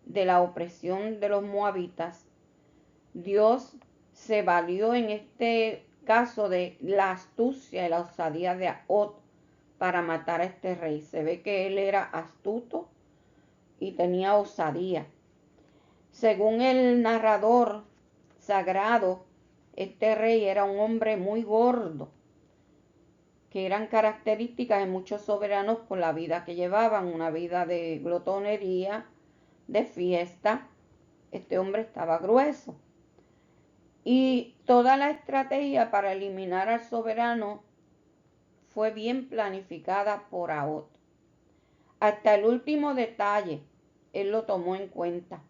de la opresión de los moabitas, Dios se valió en este caso de la astucia y la osadía de Ahot para matar a este rey. Se ve que él era astuto y tenía osadía. Según el narrador sagrado, este rey era un hombre muy gordo, que eran características de muchos soberanos por la vida que llevaban, una vida de glotonería, de fiesta. Este hombre estaba grueso. Y toda la estrategia para eliminar al soberano fue bien planificada por Ahot. Hasta el último detalle, él lo tomó en cuenta.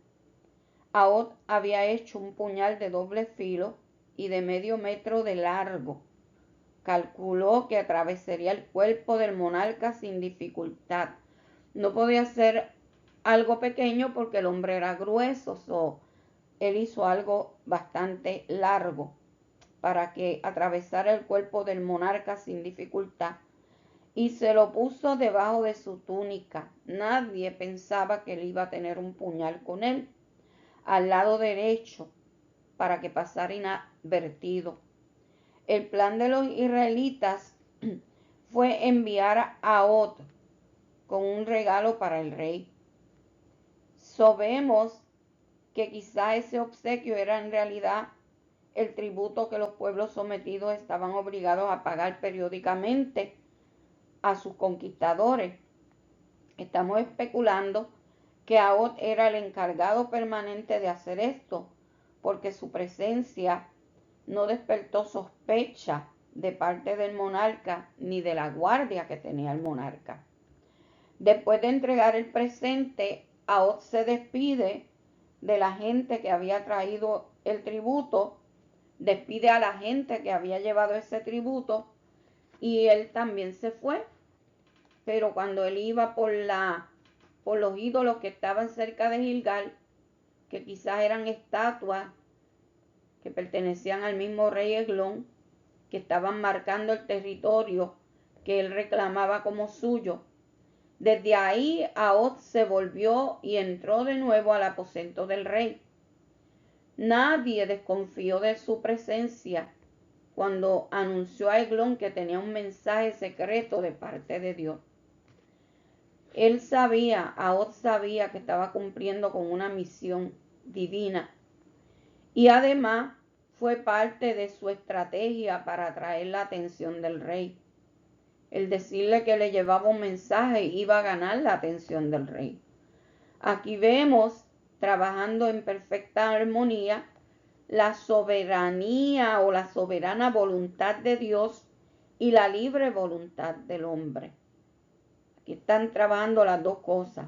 Ahot había hecho un puñal de doble filo y de medio metro de largo. Calculó que atravesaría el cuerpo del monarca sin dificultad. No podía ser algo pequeño porque el hombre era grueso, él hizo algo bastante largo para que atravesara el cuerpo del monarca sin dificultad y se lo puso debajo de su túnica. Nadie pensaba que él iba a tener un puñal con él al lado derecho para que pasara inadvertido. El plan de los israelitas fue enviar a Ahot con un regalo para el rey. Sabemos que quizá ese obsequio era en realidad el tributo que los pueblos sometidos estaban obligados a pagar periódicamente a sus conquistadores. Estamos especulando que Ahot era el encargado permanente de hacer esto, porque su presencia no despertó sospecha de parte del monarca ni de la guardia que tenía el monarca. Después de entregar el presente, Ahot se despide de la gente que había traído el tributo, despide a la gente que había llevado ese tributo y él también se fue. Pero cuando él iba por los ídolos que estaban cerca de Gilgal, que quizás eran estatuas que pertenecían al mismo rey Eglón, que estaban marcando el territorio que él reclamaba como suyo. Desde ahí Ahot se volvió y entró de nuevo al aposento del rey. Nadie desconfió de su presencia cuando anunció a Eglón que tenía un mensaje secreto de parte de Dios. Ahot sabía que estaba cumpliendo con una misión divina y además fue parte de su estrategia para atraer la atención del rey. El decirle que le llevaba un mensaje iba a ganar la atención del rey. Aquí vemos, trabajando en perfecta armonía, la soberanía o la soberana voluntad de Dios y la libre voluntad del hombre. Aquí están trabajando las dos cosas.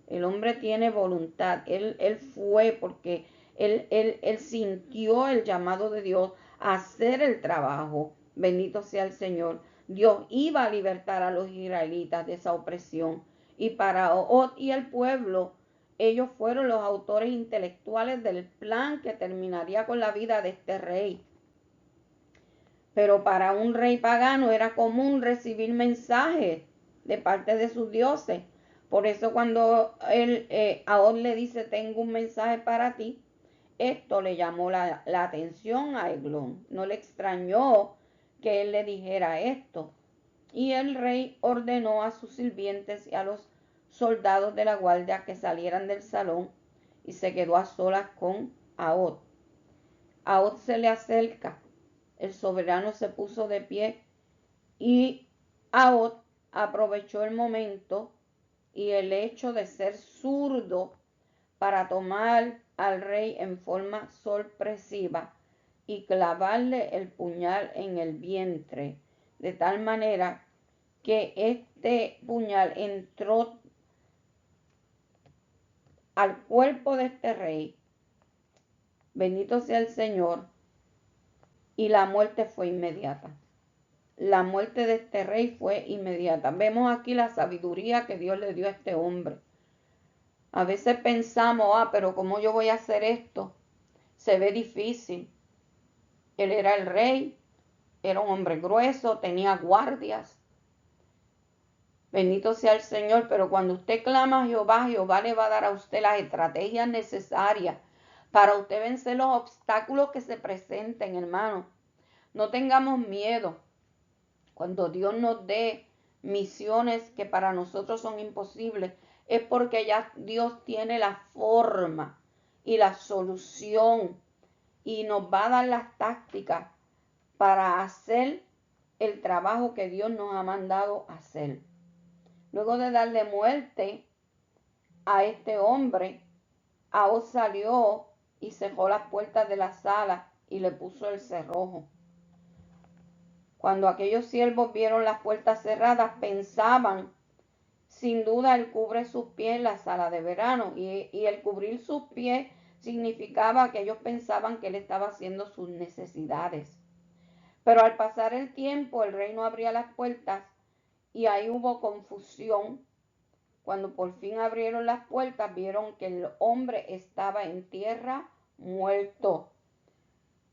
El hombre tiene voluntad. Él fue porque él sintió el llamado de Dios a hacer el trabajo. Bendito sea el Señor. Dios iba a libertar a los israelitas de esa opresión. Y para Ahot y el pueblo, ellos fueron los autores intelectuales del plan que terminaría con la vida de este rey. Pero para un rey pagano era común recibir mensajes de parte de sus dioses. Por eso cuando Ahot le dice, tengo un mensaje para ti, esto le llamó la atención a Eglón. No le extrañó que él le dijera esto. Y el rey ordenó a sus sirvientes y a los soldados de la guardia que salieran del salón y se quedó a solas con Ahot. Ahot se le acerca. El soberano se puso de pie y Ahot aprovechó el momento y el hecho de ser zurdo para tomar al rey en forma sorpresiva y clavarle el puñal en el vientre, de tal manera que este puñal entró al cuerpo de este rey. Bendito sea el Señor. Y la muerte fue inmediata. La muerte de este rey fue inmediata. Vemos aquí la sabiduría que Dios le dio a este hombre. A veces pensamos, pero ¿cómo yo voy a hacer esto? Se ve difícil. Él era el rey, era un hombre grueso, tenía guardias. Bendito sea el Señor, pero cuando usted clama a Jehová, Jehová le va a dar a usted las estrategias necesarias para usted vencer los obstáculos que se presenten, hermano. No tengamos miedo. Cuando Dios nos dé misiones que para nosotros son imposibles, es porque ya Dios tiene la forma y la solución y nos va a dar las tácticas para hacer el trabajo que Dios nos ha mandado hacer. Luego de darle muerte a este hombre, Ahab salió y cerró las puertas de la sala y le puso el cerrojo. Cuando aquellos siervos vieron las puertas cerradas, pensaban, sin duda él cubre sus pies en la sala de verano, y el cubrir sus pies significaba que ellos pensaban que él estaba haciendo sus necesidades. Pero al pasar el tiempo, el rey no abría las puertas y ahí hubo confusión. Cuando por fin abrieron las puertas, vieron que el hombre estaba en tierra muerto.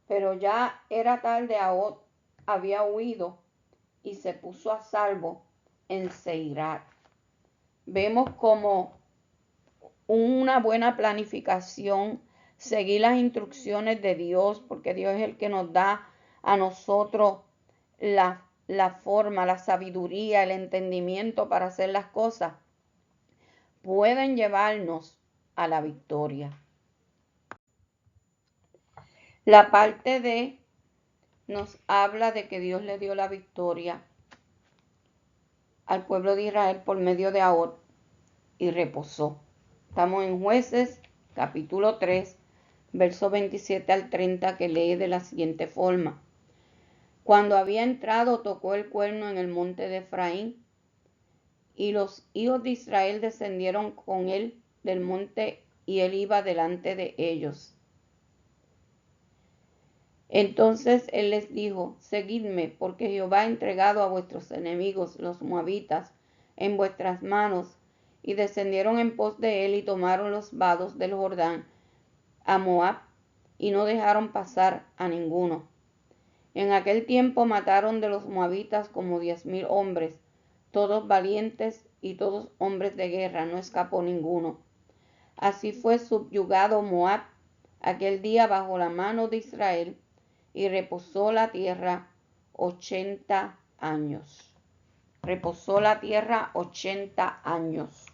Pero ya era tarde, Ahab había huido y se puso a salvo en Seirat. Vemos como una buena planificación, seguir las instrucciones de Dios, porque Dios es el que nos da a nosotros la forma, la sabiduría, el entendimiento para hacer las cosas, pueden llevarnos a la victoria. La parte D nos habla de que Dios le dio la victoria al pueblo de Israel por medio de Ahab y reposó. Estamos en Jueces, capítulo 3, verso 27 al 30, que lee de la siguiente forma. Cuando había entrado, tocó el cuerno en el monte de Efraín, y los hijos de Israel descendieron con él del monte, y él iba delante de ellos. Entonces él les dijo, seguidme, porque Jehová ha entregado a vuestros enemigos, los moabitas, en vuestras manos. Y descendieron en pos de él y tomaron los vados del Jordán a Moab, y no dejaron pasar a ninguno. En aquel tiempo mataron de los moabitas como 10,000 hombres, todos valientes y todos hombres de guerra, no escapó ninguno. Así fue subyugado Moab aquel día bajo la mano de Israel, y reposó la tierra 80 años. Reposó la tierra 80 años.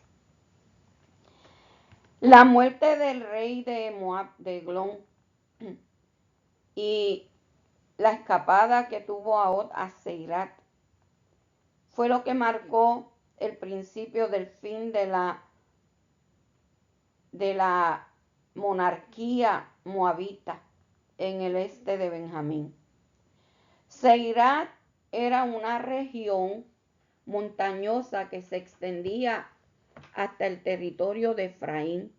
La muerte del rey de Moab, de Eglón, y la escapada que tuvo Ahab a Seirat fue lo que marcó el principio del fin de la monarquía moabita en el este de Benjamín. Seirat era una región montañosa que se extendía hasta el territorio de Efraín.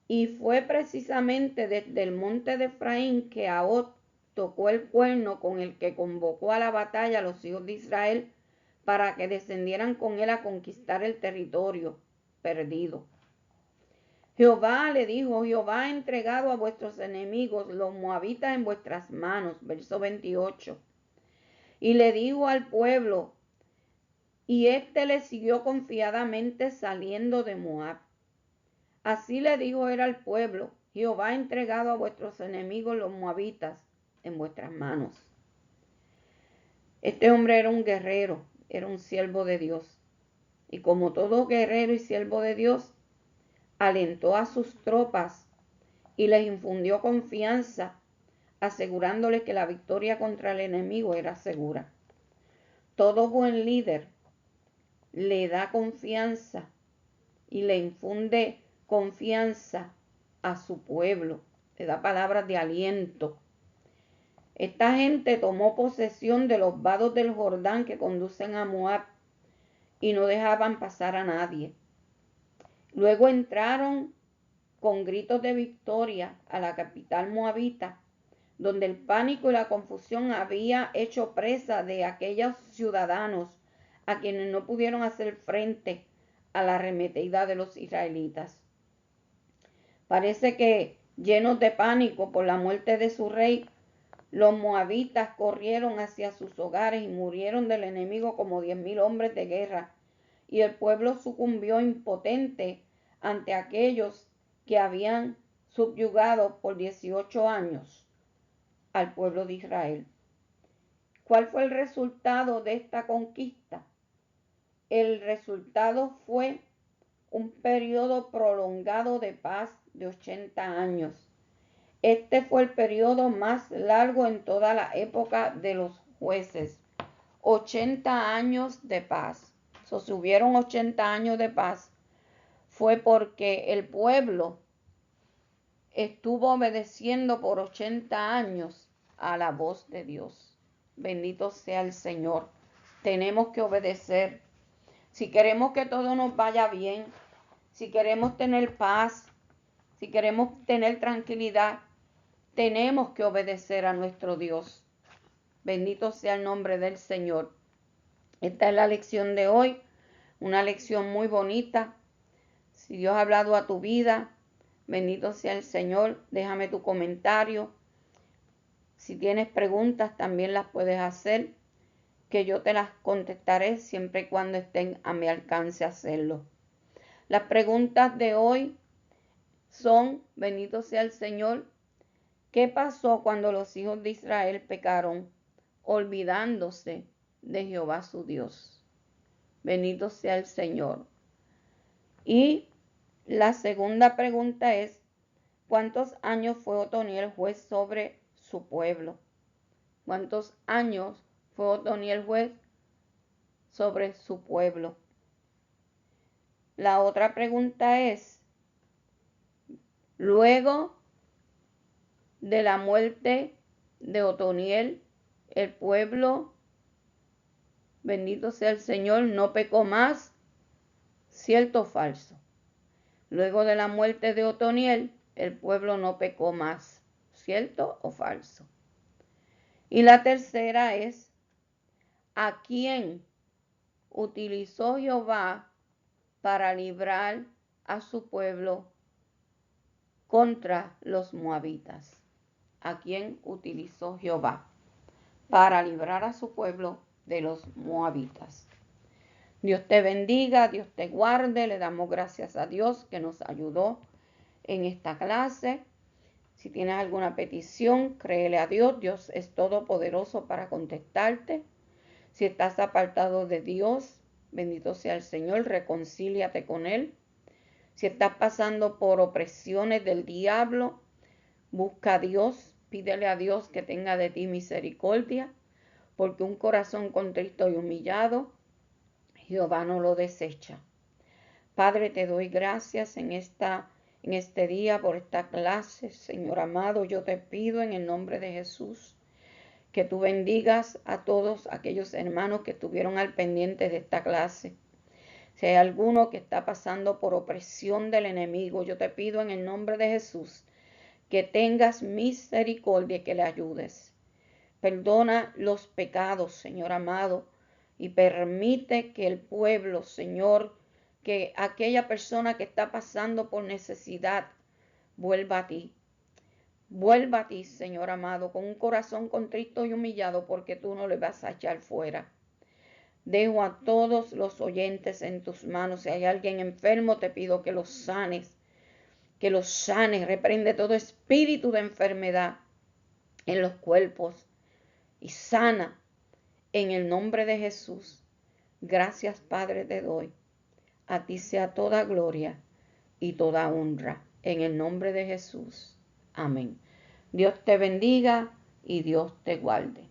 Y fue precisamente desde el monte de Efraín que Ahab tocó el cuerno con el que convocó a la batalla a los hijos de Israel para que descendieran con él a conquistar el territorio perdido. Jehová le dijo, Jehová ha entregado a vuestros enemigos, los moabitas, en vuestras manos. Verso 28. Y le dijo al pueblo, y éste le siguió confiadamente saliendo de Moab. Así le dijo él al pueblo, Jehová ha entregado a vuestros enemigos, los moabitas, en vuestras manos. Este hombre era un guerrero, era un siervo de Dios. Y como todo guerrero y siervo de Dios, alentó a sus tropas y les infundió confianza, asegurándoles que la victoria contra el enemigo era segura. Todo buen líder le da confianza y le infunde confianza a su pueblo, le da palabras de aliento. Esta gente tomó posesión de los vados del Jordán que conducen a Moab y no dejaban pasar a nadie. Luego entraron con gritos de victoria a la capital moabita, donde el pánico y la confusión había hecho presa de aquellos ciudadanos a quienes no pudieron hacer frente a la arremetida de los israelitas. Parece que, llenos de pánico por la muerte de su rey, Los moabitas corrieron hacia sus hogares y murieron del enemigo como 10,000 hombres de guerra. Y el pueblo sucumbió impotente ante aquellos que habían subyugado por 18 años al pueblo de Israel. ¿Cuál fue el resultado de esta conquista? El resultado fue un periodo prolongado de paz de 80 años. Este fue el periodo más largo en toda la época de los jueces. 80 años de paz. Si hubieron 80 años de paz, fue porque el pueblo estuvo obedeciendo por 80 años a la voz de Dios. Bendito sea el Señor. Tenemos que obedecer. Si queremos que todo nos vaya bien, si queremos tener paz, si queremos tener tranquilidad, tenemos que obedecer a nuestro Dios. Bendito sea el nombre del Señor. Esta es la lección de hoy, una lección muy bonita. Si Dios ha hablado a tu vida, bendito sea el Señor. Déjame tu comentario. Si tienes preguntas, también las puedes hacer, que yo te las contestaré siempre y cuando estén a mi alcance hacerlo. Las preguntas de hoy son, bendito sea el Señor, ¿qué pasó cuando los hijos de Israel pecaron, olvidándose de Jehová su Dios? Bendito sea el Señor. Y la segunda pregunta es, ¿cuántos años fue Otoniel juez sobre su pueblo? ¿Cuántos años fue Otoniel juez sobre su pueblo? La otra pregunta es, luego de la muerte de Otoniel, el pueblo, bendito sea el Señor, no pecó más, ¿cierto o falso? Luego de la muerte de Otoniel, el pueblo no pecó más, ¿cierto o falso? Y la tercera es, ¿a quién utilizó Jehová para librar a su pueblo contra los moabitas? ¿A quién utilizó Jehová para librar a su pueblo de los moabitas? Dios te bendiga, Dios te guarde. Le damos gracias a Dios que nos ayudó en esta clase. Si tienes alguna petición, créele a Dios. Dios es todopoderoso para contestarte. Si estás apartado de Dios, bendito sea el Señor, reconcíliate con Él. Si estás pasando por opresiones del diablo, busca a Dios, pídele a Dios que tenga de ti misericordia, porque un corazón contrito y humillado, Jehová no lo desecha. Padre, te doy gracias en este día por esta clase. Señor amado, yo te pido en el nombre de Jesús que tú bendigas a todos aquellos hermanos que estuvieron al pendiente de esta clase. Si hay alguno que está pasando por opresión del enemigo, yo te pido en el nombre de Jesús que tengas misericordia y que le ayudes. Perdona los pecados, Señor amado, y permite que el pueblo, Señor, que aquella persona que está pasando por necesidad, vuelva a ti. Vuelva a ti, Señor amado, con un corazón contrito y humillado, porque tú no le vas a echar fuera. Dejo a todos los oyentes en tus manos. Si hay alguien enfermo, te pido que los sanes. Que los sanes. Reprende todo espíritu de enfermedad en los cuerpos y sana en el nombre de Jesús. Gracias, Padre, te doy. A ti sea toda gloria y toda honra. En el nombre de Jesús. Amén. Dios te bendiga y Dios te guarde.